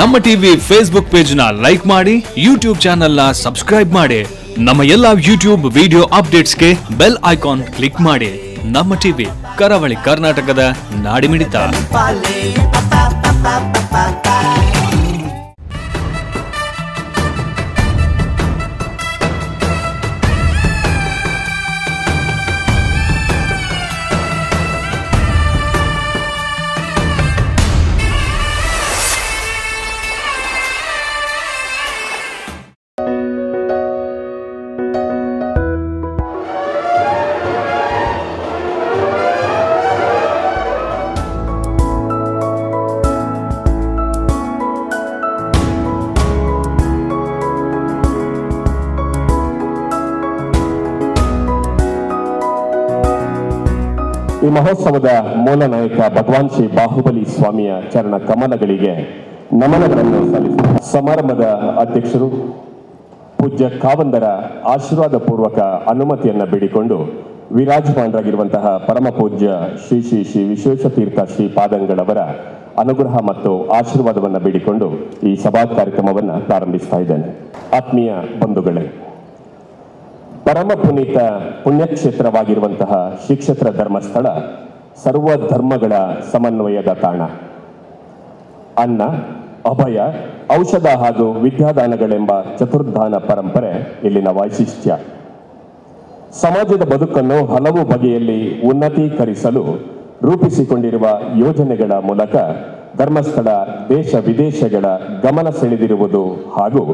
ನಮ್ಮ TV Facebook page ನ like ಮಾಡಿ, ಯೂಟ್ಯೂಬ್ ಚಾನೆಲ್ ನ ಸಬ್ಸ್ಕ್ರೈಬ್ ಮಾಡಿ. ನಮ್ಮ ಎಲ್ಲಾ ಯೂಟ್ಯೂಬ್ ವಿಡಿಯೋ ಅಪ್ಡೇಟ್ಸ್ಗೆ ಬೆಲ್ ಐಕಾನ್ ಕ್ಲಿಕ್ ಮಾಡಿ. ನಮ್ಮ ಟಿವಿ, ಕರಾವಳಿ ಕರ್ನಾಟಕದ ನಾಡಿಮಿಡಿತ. ಈ ಮಹೋತ್ಸವದ ಮೂಲ ನಾಯಕ ಭಗವಾನ್ ಶ್ರೀ ಬಾಹುಬಲಿ ಸ್ವಾಮಿಯ ಚರಣ ಕಮಲಗಳಿಗೆ ನಮನಗಳನ್ನು ಸಲ್ಲಿಸಿ ಸಮಾರಂಭದ ಅಧ್ಯಕ್ಷರು ಪೂಜ್ಯ ಕಾವಂದರ ಆಶೀರ್ವಾದ ಪೂರ್ವಕ ಅನುಮತಿಯನ್ನು ಬೇಡಿಕೊಂಡು ವಿರಾಜಮಾನರಾಗಿರುವಂತಹ ಪರಮ ಪೂಜ್ಯ ಶ್ರೀ ಶ್ರೀ ಶ್ರೀ ವಿಶ್ವೇಶತೀರ್ಥ ಶ್ರೀ ಪಾದಂಗಳವರ ಅನುಗ್ರಹ ಮತ್ತು ಆಶೀರ್ವಾದವನ್ನು ಬೇಡಿಕೊಂಡು ಈ ಸಭಾ ಕಾರ್ಯಕ್ರಮವನ್ನು ಪ್ರಾರಂಭಿಸ್ತಾ ಇದ್ದೇನೆ. ಆತ್ಮೀಯ ಬಂಧುಗಳೇ, ಪರಮ ಪುನೀತ ಪುಣ್ಯಕ್ಷೇತ್ರವಾಗಿರುವಂತಹ ಶ್ರೀ ಕ್ಷೇತ್ರ ಧರ್ಮಸ್ಥಳ ಸರ್ವ ಧರ್ಮಗಳ ಸಮನ್ವಯದ ತಾಣ. ಅನ್ನ, ಅಭಯ, ಔಷಧ ಹಾಗೂ ವಿದ್ಯಾದಾನಗಳೆಂಬ ಚತುರ್ಧಾನ ಪರಂಪರೆ ಇಲ್ಲಿನ ವೈಶಿಷ್ಟ್ಯ. ಸಮಾಜದ ಬದುಕನ್ನು ಹಲವು ಬಗೆಯಲ್ಲಿ ಉನ್ನತೀಕರಿಸಲು ರೂಪಿಸಿಕೊಂಡಿರುವ ಯೋಜನೆಗಳ ಮೂಲಕ ಧರ್ಮಸ್ಥಳ ದೇಶ ವಿದೇಶಗಳ ಗಮನ ಸೆಳೆದಿರುವುದು ಹಾಗೂ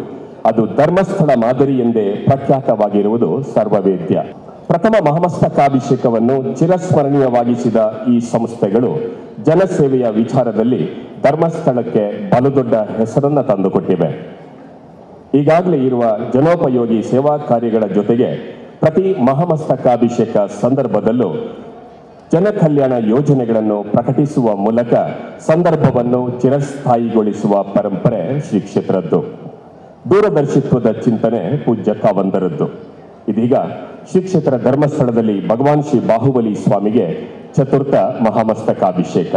ಅದು ಧರ್ಮಸ್ಥಳ ಮಾದರಿ ಎಂದೇ ಪ್ರಖ್ಯಾತವಾಗಿರುವುದು ಸರ್ವವೇದ್ಯ. ಪ್ರಥಮ ಮಹಾಮಸ್ತಕಾಭಿಷೇಕವನ್ನು ಚಿರಸ್ಮರಣೀಯವಾಗಿಸಿದ ಈ ಸಂಸ್ಥೆಗಳು ಜನಸೇವೆಯ ವಿಚಾರದಲ್ಲಿ ಧರ್ಮಸ್ಥಳಕ್ಕೆ ಬಲುದೊಡ್ಡ ಹೆಸರನ್ನು ತಂದುಕೊಟ್ಟಿವೆ. ಈಗಾಗಲೇ ಇರುವ ಜನೋಪಯೋಗಿ ಸೇವಾ ಕಾರ್ಯಗಳ ಜೊತೆಗೆ ಪ್ರತಿ ಮಹಾಮಸ್ತಕಾಭಿಷೇಕ ಸಂದರ್ಭದಲ್ಲೂ ಜನಕಲ್ಯಾಣ ಯೋಜನೆಗಳನ್ನು ಪ್ರಕಟಿಸುವ ಮೂಲಕ ಸಂದರ್ಭವನ್ನು ಚಿರಸ್ಥಾಯಿಗೊಳಿಸುವ ಪರಂಪರೆ ಶ್ರೀ ಕ್ಷೇತ್ರದ್ದು. ದೂರದರ್ಶಿತ್ವದ ಚಿಂತನೆ ಪೂಜ್ಯ ಕಾವಂದರದ್ದು. ಇದೀಗ ಶ್ರೀ ಕ್ಷೇತ್ರ ಧರ್ಮಸ್ಥಳದಲ್ಲಿ ಭಗವಾನ್ ಶ್ರೀ ಬಾಹುಬಲಿ ಸ್ವಾಮಿಗೆ ಚತುರ್ಥ ಮಹಾಮಸ್ತಕಾಭಿಷೇಕ.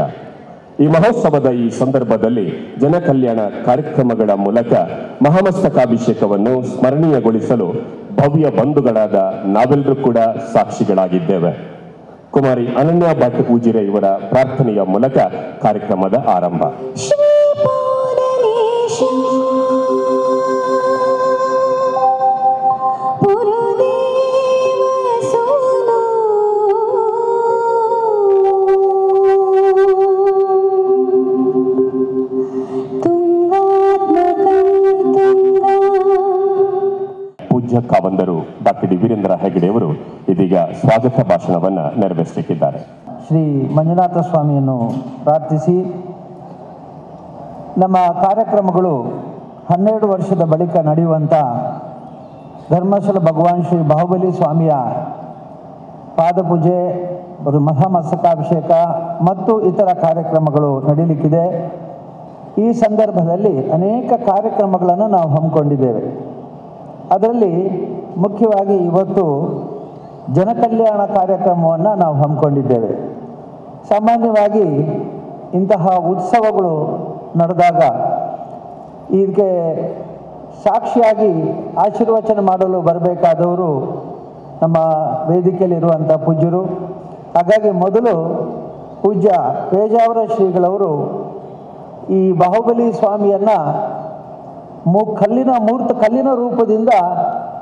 ಈ ಮಹೋತ್ಸವದ ಈ ಸಂದರ್ಭದಲ್ಲಿ ಜನಕಲ್ಯಾಣ ಕಾರ್ಯಕ್ರಮಗಳ ಮೂಲಕ ಮಹಾಮಸ್ತಕಾಭಿಷೇಕವನ್ನು ಸ್ಮರಣೀಯಗೊಳಿಸಲು ಭವ್ಯ ಬಂಧುಗಳಾದ ನಾವೆಲ್ಲರೂ ಕೂಡ ಸಾಕ್ಷಿಗಳಾಗಿದ್ದೇವೆ. ಕುಮಾರಿ ಅನನ್ಯ ಭಟ್ ಉಜಿರೆ ಇವರ ಪ್ರಾರ್ಥನೆಯ ಮೂಲಕ ಕಾರ್ಯಕ್ರಮದ ಆರಂಭ. ಪೂಜ್ಯ ಕಾವಂದರು ಡಾಕ್ಟರ್ ಡಿ ವೀರೇಂದ್ರ ಹೆಗಡೆಯವರು ಇದೀಗ ಸ್ವಾಗತ ಭಾಷಣವನ್ನು ನೆರವೇರಿಸಲಿದ್ದಾರೆ. ಶ್ರೀ ಮಂಜುನಾಥ ಸ್ವಾಮಿಯನ್ನು ಪ್ರಾರ್ಥಿಸಿ ನಮ್ಮ ಕಾರ್ಯಕ್ರಮಗಳು 12 ವರ್ಷದ ಬಳಿಕ ನಡೆಯುವಂಥ ಧರ್ಮಸ್ಥಳ ಭಗವಾನ್ ಶ್ರೀ ಬಾಹುಬಲಿ ಸ್ವಾಮಿಯ ಪಾದಪೂಜೆ, ಮಹಾಮಸ್ತಕಾಭಿಷೇಕ ಮತ್ತು ಇತರ ಕಾರ್ಯಕ್ರಮಗಳು ನಡೆಯಲಿಕ್ಕಿದೆ. ಈ ಸಂದರ್ಭದಲ್ಲಿ ಅನೇಕ ಕಾರ್ಯಕ್ರಮಗಳನ್ನು ನಾವು ಹಮ್ಮಿಕೊಂಡಿದ್ದೇವೆ. ಅದರಲ್ಲಿ ಮುಖ್ಯವಾಗಿ ಇವತ್ತು ಜನಕಲ್ಯಾಣ ಕಾರ್ಯಕ್ರಮವನ್ನು ನಾವು ಹಮ್ಮಿಕೊಂಡಿದ್ದೇವೆ. ಸಾಮಾನ್ಯವಾಗಿ ಇಂತಹ ಉತ್ಸವಗಳು ನಡೆದಾಗ ಇದಕ್ಕೆ ಸಾಕ್ಷಿಯಾಗಿ ಆಶೀರ್ವಚನ ಮಾಡಲು ಬರಬೇಕಾದವರು ನಮ್ಮ ವೇದಿಕೆಯಲ್ಲಿರುವಂಥ ಪೂಜ್ಯರು. ಹಾಗಾಗಿ ಮೊದಲು ಪೂಜ್ಯ ಪೇಜಾವರ ಶ್ರೀಗಳವರು ಈ ಬಾಹುಬಲಿ ಸ್ವಾಮಿಯನ್ನು ಕಲ್ಲಿನ ರೂಪದಿಂದ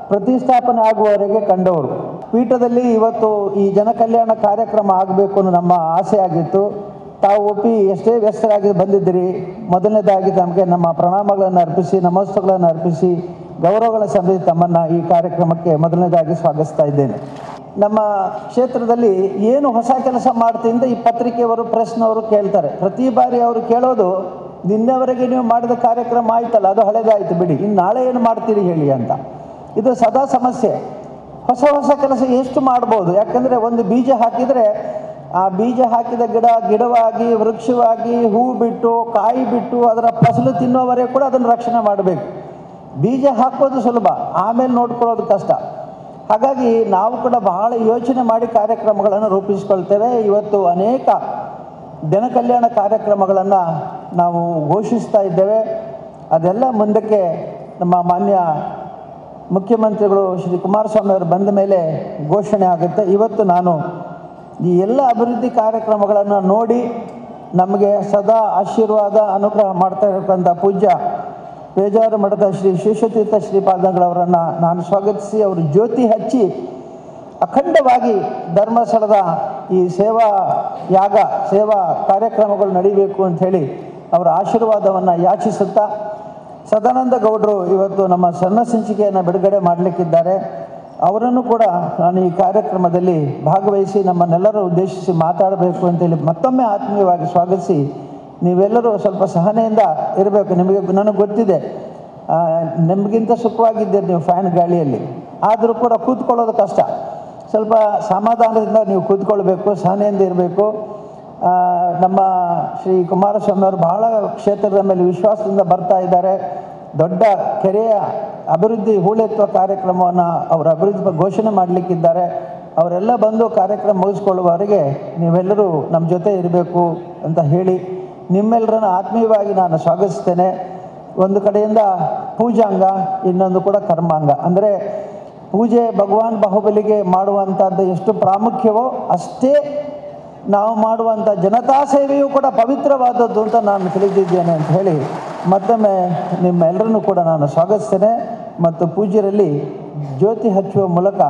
ಪ್ರತಿಷ್ಠಾಪನೆ ಆಗುವವರೆಗೆ ಕಂಡವರು. ಪೀಠದಲ್ಲಿ ಇವತ್ತು ಈ ಜನಕಲ್ಯಾಣ ಕಾರ್ಯಕ್ರಮ ಆಗಬೇಕು ಅನ್ನೋ ನಮ್ಮ ಆಸೆ ಆಗಿತ್ತು. ತಾವು ಒಪ್ಪಿ ಎಷ್ಟೇ ವ್ಯಸ್ತರಾಗಿ ಬಂದಿದ್ದೀರಿ. ಮೊದಲನೇದಾಗಿ ತಮಗೆ ನಮ್ಮ ಪ್ರಣಾಮಗಳನ್ನು ಅರ್ಪಿಸಿ, ನಮಸ್ತೆಗಳನ್ನು ಅರ್ಪಿಸಿ, ಗೌರವಗಳ ಸಮೇತ ತಮ್ಮನ್ನು ಈ ಕಾರ್ಯಕ್ರಮಕ್ಕೆ ಮೊದಲನೇದಾಗಿ ಸ್ವಾಗತಿಸ್ತಾ ಇದ್ದೇನೆ. ನಮ್ಮ ಕ್ಷೇತ್ರದಲ್ಲಿ ಏನು ಹೊಸ ಕೆಲಸ ಮಾಡ್ತಿಂದ ಈ ಪತ್ರಿಕೆಯವರು, ಪ್ರೆಸ್ನವರು ಕೇಳ್ತಾರೆ. ಪ್ರತಿ ಬಾರಿ ಅವರು ಕೇಳೋದು, ನಿನ್ನೆವರೆಗೆ ನೀವು ಮಾಡಿದ ಕಾರ್ಯಕ್ರಮ ಆಯ್ತಲ್ಲ, ಅದು ಹಳೆದಾಯಿತು ಬಿಡಿ, ಇನ್ನು ನಾಳೆ ಏನು ಮಾಡ್ತೀರಿ ಹೇಳಿ ಅಂತ. ಇದು ಸದಾ ಸಮಸ್ಯೆ. ಹೊಸ ಕೆಲಸ ಎಷ್ಟು ಮಾಡ್ಬೋದು? ಯಾಕಂದರೆ ಒಂದು ಬೀಜ ಹಾಕಿದರೆ ಆ ಬೀಜ ಹಾಕಿದ ಗಿಡವಾಗಿ, ವೃಕ್ಷವಾಗಿ, ಹೂ ಬಿಟ್ಟು, ಕಾಯಿ ಬಿಟ್ಟು, ಅದರ ಫಸಲು ತಿನ್ನೋವರೆಗೆ ಕೂಡ ಅದನ್ನು ರಕ್ಷಣೆ ಮಾಡಬೇಕು. ಬೀಜ ಹಾಕೋದು ಸುಲಭ, ಆಮೇಲೆ ನೋಡ್ಕೊಳ್ಳೋದು ಕಷ್ಟ. ಹಾಗಾಗಿ ನಾವು ಕೂಡ ಬಹಳ ಯೋಚನೆ ಮಾಡಿ ಕಾರ್ಯಕ್ರಮಗಳನ್ನು ರೂಪಿಸಿಕೊಳ್ತೇವೆ. ಇವತ್ತು ಅನೇಕ ಜನಕಲ್ಯಾಣ ಕಾರ್ಯಕ್ರಮಗಳನ್ನು ನಾವು ಘೋಷಿಸ್ತಾ ಇದ್ದೇವೆ. ಅದೆಲ್ಲ ಮುಂದಕ್ಕೆ ನಮ್ಮ ಮಾನ್ಯ ಮುಖ್ಯಮಂತ್ರಿಗಳು ಶ್ರೀ ಕುಮಾರಸ್ವಾಮಿ ಅವರು ಬಂದ ಮೇಲೆ ಘೋಷಣೆ ಆಗುತ್ತೆ. ಇವತ್ತು ನಾನು ಈ ಎಲ್ಲ ಅಭಿವೃದ್ಧಿ ಕಾರ್ಯಕ್ರಮಗಳನ್ನು ನೋಡಿ ನಮಗೆ ಸದಾ ಆಶೀರ್ವಾದ ಅನುಗ್ರಹ ಮಾಡ್ತಾ ಇರತಕ್ಕಂಥ ಪೂಜ್ಯ ಪೇಜಾವರ ಮಠದ ಶ್ರೀ ಶಿವತೀರ್ಥ ಶ್ರೀಪಾದಂಗಳವರನ್ನು ನಾನು ಸ್ವಾಗತಿಸಿ ಅವರು ಜ್ಯೋತಿ ಹಚ್ಚಿ ಅಖಂಡವಾಗಿ ಧರ್ಮಸ್ಥಳದ ಈ ಸೇವಾ ಕಾರ್ಯಕ್ರಮಗಳು ನಡೀಬೇಕು ಅಂಥೇಳಿ ಅವರ ಆಶೀರ್ವಾದವನ್ನು ಯಾಚಿಸುತ್ತಾ, ಸದಾನಂದ ಗೌಡರು ಇವತ್ತು ನಮ್ಮ ಸಣ್ಣ ಸಂಚಿಕೆಯನ್ನು ಬಿಡುಗಡೆ ಮಾಡಲಿಕ್ಕಿದ್ದಾರೆ. ಅವರನ್ನು ಕೂಡ ನಾನು ಈ ಕಾರ್ಯಕ್ರಮದಲ್ಲಿ ಭಾಗವಹಿಸಿ ನಮ್ಮನ್ನೆಲ್ಲರೂ ಉದ್ದೇಶಿಸಿ ಮಾತಾಡಬೇಕು ಅಂತೇಳಿ ಮತ್ತೊಮ್ಮೆ ಆತ್ಮೀಯವಾಗಿ ಸ್ವಾಗತಿಸಿ, ನೀವೆಲ್ಲರೂ ಸ್ವಲ್ಪ ಸಹನೆಯಿಂದ ಇರಬೇಕು. ನನಗೆ ಗೊತ್ತಿದೆ ನಿಮಗಿಂತ ಸುಖವಾಗಿದ್ದೀರಿ ನೀವು ಫ್ಯಾನ್ ಗಾಳಿಯಲ್ಲಿ, ಆದರೂ ಕೂಡ ಕೂತ್ಕೊಳ್ಳೋದು ಕಷ್ಟ. ಸ್ವಲ್ಪ ಸಮಾಧಾನದಿಂದ ನೀವು ಕೂತ್ಕೊಳ್ಬೇಕು, ಸಹನೆಯಿಂದ ಇರಬೇಕು. ನಮ್ಮ ಶ್ರೀ ಕುಮಾರಸ್ವಾಮಿ ಅವರು ಬಹಳ ಕ್ಷೇತ್ರದ ಮೇಲೆ ವಿಶ್ವಾಸದಿಂದ ಬರ್ತಾ ಇದ್ದಾರೆ. ದೊಡ್ಡ ಕೆರೆಯ ಅಭಿವೃದ್ಧಿ ಹೂಳೆತ್ತುವ ಕಾರ್ಯಕ್ರಮವನ್ನು ಅವರ ಅಭಿವೃದ್ಧಿ ಘೋಷಣೆ ಮಾಡಲಿಕ್ಕಿದ್ದಾರೆ. ಅವರೆಲ್ಲ ಬಂದು ಕಾರ್ಯಕ್ರಮ ಮುಗಿಸ್ಕೊಳ್ಳುವವರೆಗೆ ನೀವೆಲ್ಲರೂ ನಮ್ಮ ಜೊತೆ ಇರಬೇಕು ಅಂತ ಹೇಳಿ ನಿಮ್ಮೆಲ್ಲರನ್ನು ಆತ್ಮೀಯವಾಗಿ ನಾನು ಸ್ವಾಗತಿಸ್ತೇನೆ. ಒಂದು ಕಡೆಯಿಂದ ಪೂಜಾಂಗ, ಇನ್ನೊಂದು ಕೂಡ ಕರ್ಮಾಂಗ. ಅಂದರೆ ಪೂಜೆ ಭಗವಾನ್ ಬಾಹುಬಲಿಗೆ ಮಾಡುವಂಥದ್ದು ಎಷ್ಟು ಪ್ರಾಮುಖ್ಯವೋ ಅಷ್ಟೇ ನಾವು ಮಾಡುವಂಥ ಜನತಾ ಸೇವೆಯೂ ಕೂಡ ಪವಿತ್ರವಾದದ್ದು ಅಂತ ನಾನು ತಿಳಿದಿದ್ದೇನೆ ಅಂತ ಹೇಳಿ ಮತ್ತೊಮ್ಮೆ ನಿಮ್ಮೆಲ್ಲರನ್ನೂ ಕೂಡ ನಾನು ಸ್ವಾಗತಿಸ್ತೇನೆ ಮತ್ತು ಪೂಜ್ಯರಲ್ಲಿ ಜ್ಯೋತಿ ಹಚ್ಚುವ ಮೂಲಕ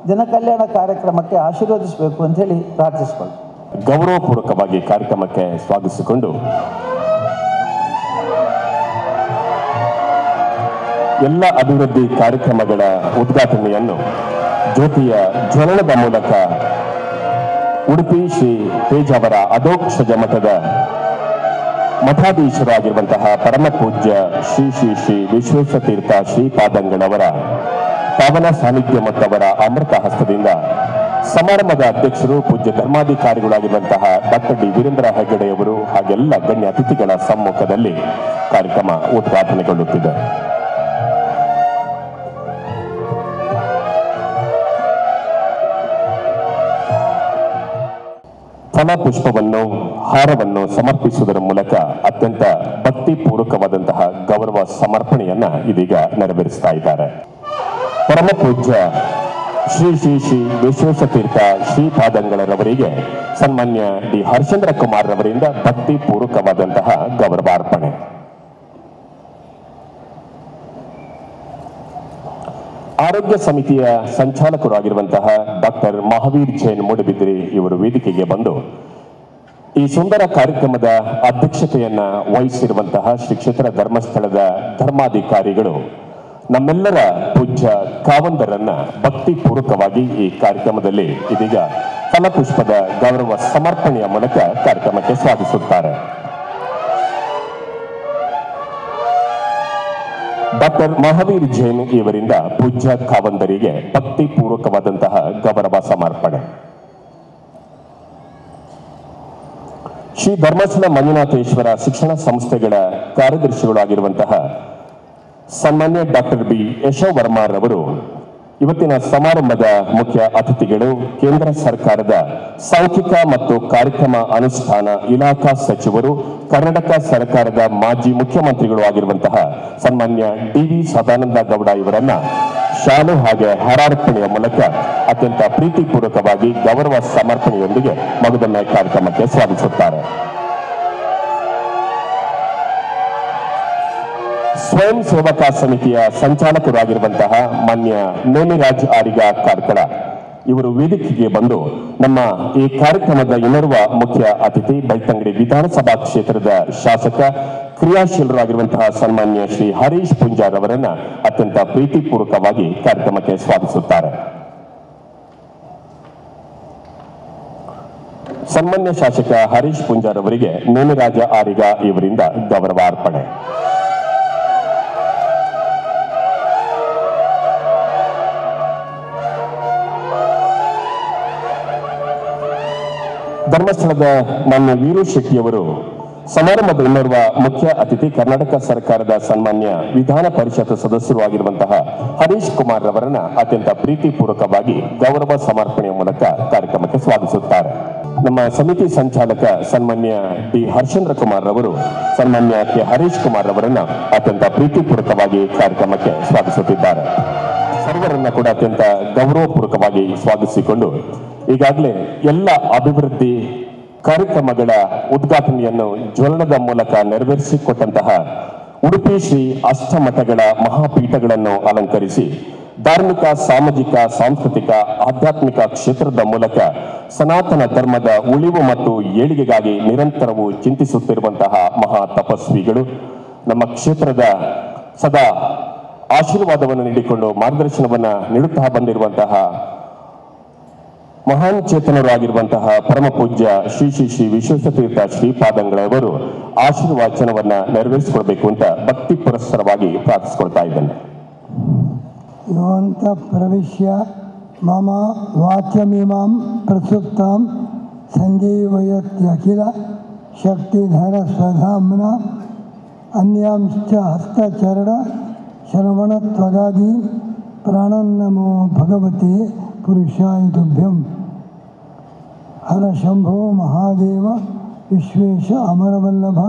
ಜನಕಲ್ಯಾಣ ಕಾರ್ಯಕ್ರಮಕ್ಕೆ ಆಶೀರ್ವದಿಸಬೇಕು ಅಂತ ಹೇಳಿ ಪ್ರಾರ್ಥಿಸಿಕೊಳ್ಳಿ. ಗೌರವಪೂರ್ವಕವಾಗಿ ಕಾರ್ಯಕ್ರಮಕ್ಕೆ ಸ್ವಾಗತಿಸಿಕೊಂಡು ಎಲ್ಲ ಅಭಿವೃದ್ಧಿ ಕಾರ್ಯಕ್ರಮಗಳ ಉದ್ಘಾಟನೆಯನ್ನು ಜ್ಯೋತಿಯ ಜ್ವಲನದ ಮೂಲಕ ಉಡುಪಿ ಶ್ರೀ ಪೇಜಾವರ ಅಧೋಕ್ಷಜ ಮಠದ ಮಠಾಧೀಶರಾಗಿರುವಂತಹ ಪರಮ ಪೂಜ್ಯ ಶ್ರೀ ಶ್ರೀ ಶ್ರೀ ವಿಶ್ವೇಶತೀರ್ಥ ಶ್ರೀಪಾದಂಗಳವರ ಪಾವನ ಸಾನ್ನಿಧ್ಯ ಮತ್ತವರ ಅಮೃತ ಹಸ್ತದಿಂದ ಸಮಾರಂಭದ ಅಧ್ಯಕ್ಷರು ಪೂಜ್ಯ ಧರ್ಮಾಧಿಕಾರಿಗಳಾಗಿರುವಂತಹ ಡಾಕ್ಟರ್ ಡಿ ವೀರೇಂದ್ರ ಹೆಗ್ಗಡೆಯವರು ಹಾಗೆಲ್ಲ ಗಣ್ಯ ಅತಿಥಿಗಳ ಸಮ್ಮುಖದಲ್ಲಿ ಕಾರ್ಯಕ್ರಮ ಉದ್ಘಾಟನೆಗೊಳ್ಳುತ್ತಿದೆ. ಫಲ ಪುಷ್ಪವನ್ನು ಹಾರವನ್ನು ಸಮರ್ಪಿಸುವುದರ ಮೂಲಕ ಅತ್ಯಂತ ಭಕ್ತಿಪೂರ್ವಕವಾದಂತಹ ಗೌರವ ಸಮರ್ಪಣೆಯನ್ನ ಇದೀಗ ನೆರವೇರಿಸ್ತಾ ಇದ್ದಾರೆ. ಪರಮ ಪೂಜ್ಯ ಶ್ರೀ ಶ್ರೀ ಶ್ರೀ ವಿಶ್ವೇಶತೀರ್ಥ ಶ್ರೀಪಾದಂಗಳರವರಿಗೆ ಸನ್ಮಾನ್ಯ ಡಿ ಹರ್ಷೇಂದ್ರ ಕುಮಾರ್ ರವರಿಂದ ಭಕ್ತಿಪೂರ್ವಕವಾದಂತಹ ಗೌರವಾರ್ಪಣೆ. ಆರೋಗ್ಯ ಸಮಿತಿಯ ಸಂಚಾಲಕರಾಗಿರುವಂತಹ ಡಾಕ್ಟರ್ ಮಹಾವೀರ್ ಜೈನ್ ಮೂಡಬಿದ್ರಿ ಇವರು ವೇದಿಕೆಗೆ ಬಂದು ಈ ಸುಂದರ ಕಾರ್ಯಕ್ರಮದ ಅಧ್ಯಕ್ಷತೆಯನ್ನ ವಹಿಸಿರುವಂತಹ ಶ್ರೀ ಕ್ಷೇತ್ರ ಧರ್ಮಸ್ಥಳದ ಧರ್ಮಾಧಿಕಾರಿಗಳು ನಮ್ಮೆಲ್ಲರ ಪೂಜ್ಯ ಕಾವಂದರನ್ನ ಭಕ್ತಿಪೂರ್ವಕವಾಗಿ ಈ ಕಾರ್ಯಕ್ರಮದಲ್ಲಿ ಇದೀಗ ಫಲಪುಷ್ಪದ ಗೌರವ ಸಮರ್ಪಣೆಯ ಮೂಲಕ ಕಾರ್ಯಕ್ರಮಕ್ಕೆ ಸ್ವಾಗತಿಸುತ್ತಾರೆ. ಡಾಕ್ಟರ್ ಮಹಾವೀರ್ ಜೈನ್ ಇವರಿಂದ ಪೂಜ್ಯ ಕಾವಂದರಿಗೆ ಭಕ್ತಿಪೂರ್ವಕವಾದಂತಹ ಗೌರವ ಸಮರ್ಪಣೆ. ಶ್ರೀ ಧರ್ಮಸ್ಥಳ ಮಂಜುನಾಥೇಶ್ವರ ಶಿಕ್ಷಣ ಸಂಸ್ಥೆಗಳ ಕಾರ್ಯದರ್ಶಿಗಳಾಗಿರುವಂತಹ ಸನ್ಮಾನ್ಯ ಡಾಕ್ಟರ್ ಬಿ ಯಶೋವರ್ಮಾರವರು ಇವತ್ತಿನ ಸಮಾರಂಭದ ಮುಖ್ಯ ಅತಿಥಿಗಳು. ಕೇಂದ್ರ ಸರ್ಕಾರದ ಸಾಂಖ್ಯಿಕ ಮತ್ತು ಕಾರ್ಯಕ್ರಮ ಅನುಷ್ಠಾನ ಇಲಾಖಾ ಸಚಿವರು, ಕರ್ನಾಟಕ ಸರ್ಕಾರದ ಮಾಜಿ ಮುಖ್ಯಮಂತ್ರಿಗಳು ಆಗಿರುವಂತಹ ಸನ್ಮಾನ್ಯ ಡಿ.ವಿ. ಸದಾನಂದ ಗೌಡ ಇವರನ್ನ ಶಾಲು ಹಾಗೆ ಹಾರಾರ್ಪಣೆಯ ಮೂಲಕ ಅತ್ಯಂತ ಪ್ರೀತಿಪೂರ್ವಕವಾಗಿ ಗೌರವ ಸಮರ್ಪಣೆಯೊಂದಿಗೆ ಮಗದೊಮ್ಮೆ ಕಾರ್ಯಕ್ರಮಕ್ಕೆ ಸ್ವಾಗತಿಸುತ್ತಾರೆ. ಸ್ವಯಂ ಸೇವಕಾ ಸಮಿತಿಯ ಸಂಚಾಲಕರಾಗಿರುವಂತಹ ಮಾನ್ಯ ನೇಮಿರಾಜ್ ಆರಿಗ ಕಾರ್ಕಳ ಇವರು ವೇದಿಕೆಗೆ ಬಂದು ನಮ್ಮ ಈ ಕಾರ್ಯಕ್ರಮದ ಇನ್ನೋರ್ವ ಮುಖ್ಯ ಅತಿಥಿ ಬೆಳ್ತಂಗಡಿ ವಿಧಾನಸಭಾ ಕ್ಷೇತ್ರದ ಶಾಸಕ ಕ್ರಿಯಾಶೀಲರಾಗಿರುವಂತಹ ಸನ್ಮಾನ್ಯ ಶ್ರೀ ಹರೀಶ್ ಪುಂಜಾರ್ ಅವರನ್ನ ಅತ್ಯಂತ ಪ್ರೀತಿಪೂರ್ವಕವಾಗಿ ಕಾರ್ಯಕ್ರಮಕ್ಕೆ ಸ್ವಾಗತಿಸುತ್ತಾರೆ. ಸನ್ಮಾನ್ಯ ಶಾಸಕ ಹರೀಶ್ ಪುಂಜಾರ್ ಅವರಿಗೆ ನೇಮಿರಾಜ ಆರಿಗ ಇವರಿಂದ ಗೌರವಾರ್ಪಣೆ. ಧರ್ಮಸ್ಥಳದ ಮಾನ್ಯ ವೀರು ಶೆಟ್ಟಿಯವರು ಸಮಾರಂಭದ ಇನ್ನೋರ್ವ ಮುಖ್ಯ ಅತಿಥಿ ಕರ್ನಾಟಕ ಸರ್ಕಾರದ ಸನ್ಮಾನ್ಯ ವಿಧಾನ ಪರಿಷತ್ ಸದಸ್ಯರು ಆಗಿರುವಂತಹ ಹರೀಶ್ ಕುಮಾರ್ ರವರನ್ನ ಅತ್ಯಂತ ಪ್ರೀತಿಪೂರ್ವಕವಾಗಿ ಗೌರವ ಸಮರ್ಪಣೆಯ ಮೂಲಕ ಕಾರ್ಯಕ್ರಮಕ್ಕೆ ಸ್ವಾಗತಿಸುತ್ತಾರೆ. ನಮ್ಮ ಸಮಿತಿ ಸಂಚಾಲಕ ಸನ್ಮಾನ್ಯ ಡಿ ಹರ್ಷೇಂದ್ರ ಕುಮಾರ್ ರವರು ಸನ್ಮಾನ್ಯ ಕೆ ಹರೀಶ್ ಕುಮಾರ್ ಅವರನ್ನ ಅತ್ಯಂತ ಪ್ರೀತಿಪೂರ್ವಕವಾಗಿ ಕಾರ್ಯಕ್ರಮಕ್ಕೆ ಸ್ವಾಗತಿಸುತ್ತಿದ್ದಾರೆ. ಸರ್ವರನ್ನ ಕೂಡ ಅತ್ಯಂತ ಗೌರವಪೂರ್ವಕವಾಗಿ ಸ್ವಾಗತಿಸಿಕೊಂಡು ಈಗಾಗಲೇ ಎಲ್ಲ ಅಭಿವೃದ್ಧಿ ಕಾರ್ಯಕ್ರಮಗಳ ಉದ್ಘಾಟನೆಯನ್ನು ಜ್ವಲನದ ಮೂಲಕ ನೆರವೇರಿಸಿಕೊಟ್ಟಂತಹ ಉಡುಪಿ ಶ್ರೀ ಅಷ್ಟಮಠಗಳ ಮಹಾಪೀಠಗಳನ್ನು ಅಲಂಕರಿಸಿ ಧಾರ್ಮಿಕ, ಸಾಮಾಜಿಕ, ಸಾಂಸ್ಕೃತಿಕ, ಆಧ್ಯಾತ್ಮಿಕ ಕ್ಷೇತ್ರದ ಮೂಲಕ ಸನಾತನ ಧರ್ಮದ ಉಳಿವು ಮತ್ತು ಏಳಿಗೆಗಾಗಿ ನಿರಂತರವೂ ಚಿಂತಿಸುತ್ತಿರುವಂತಹ ಮಹಾ ತಪಸ್ವಿಗಳು, ನಮ್ಮ ಕ್ಷೇತ್ರದ ಸದಾ ಆಶೀರ್ವಾದವನ್ನು ನೀಡಿಕೊಂಡು ಮಾರ್ಗದರ್ಶನವನ್ನು ನೀಡುತ್ತಾ ಬಂದಿರುವಂತಹ ಮಹಾನ್ ಚೇತನರಾಗಿರುವಂತಹ ಪರಮ ಪೂಜ್ಯ ಶ್ರೀ ಶ್ರೀ ಶ್ರೀ ವಿಶ್ವೇಶತೀರ್ಥ ಶ್ರೀಪಾದಂಗಳವರು ಆಶೀರ್ವಾಚನವನ್ನ ನೆರವೇರಿಸಿಕೊಳ್ಬೇಕು ಅಂತ ಭಕ್ತಿ ಪುರಸ್ಸರವಾಗಿ ಪ್ರಾರ್ಥಿಸಿಕೊಳ್ತಾ ಇದ್ದೇನೆ. ಯೋಂತ ಪ್ರವಿಶ್ಯ ಮಮ ವಾಚ್ಯಮಿಮಾಂ ಪ್ರಸುಪ್ತಾಂ ಸಂಜೀವಯತ್ಯಖಿಲ ಶಕ್ತಿಧರ ಸ್ವಧಾಮ್ನ ಅನ್ಯಾಂಶ್ಚ ಹಸ್ತಚರಣ ಶ್ರವಣತ್ವಗಾದಿ ಪ್ರಾಣನ್ನಮೋ ಭಗವತೆ ಪುರುಷಾಯ ತುಭ್ಯಂ. ಹರ ಶಂಭೋ ಮಹಾದೇವ ವಿಶ್ವೇಶ ಅಮರವಲ್ಲಭ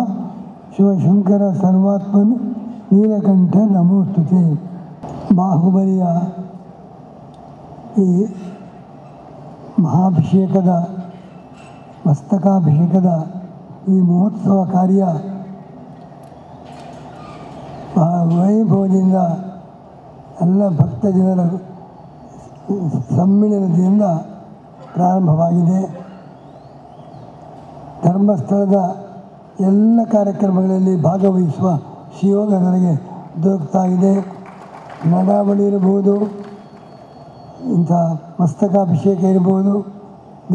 ಶಿವಶಂಕರ ಸರ್ವಾತ್ಮನ್ ನೀಲಕಂಠ ನಮೋಸ್ತುತೆ. ಬಾಹುಬಲಿಯ ಈ ಮಹಾಭಿಷೇಕದ ಮಸ್ತಕಾಭಿಷೇಕದ ಈ ಮಹೋತ್ಸವ ಕಾರ್ಯ ವೈಭವದಿಂದ ಎಲ್ಲ ಭಕ್ತ ಜನರ ಸಮ್ಮಿಳನದಿಂದ ಪ್ರಾರಂಭವಾಗಿದೆ. ಧರ್ಮಸ್ಥಳದ ಎಲ್ಲ ಕಾರ್ಯಕ್ರಮಗಳಲ್ಲಿ ಭಾಗವಹಿಸುವ ಸುಯೋಗ ನನಗೆ ದೊರಕ್ತಾ ಇದೆ. ನಡಾವಳಿ ಇರಬಹುದು, ಇಂಥ ಮಸ್ತಕಾಭಿಷೇಕ ಇರಬಹುದು,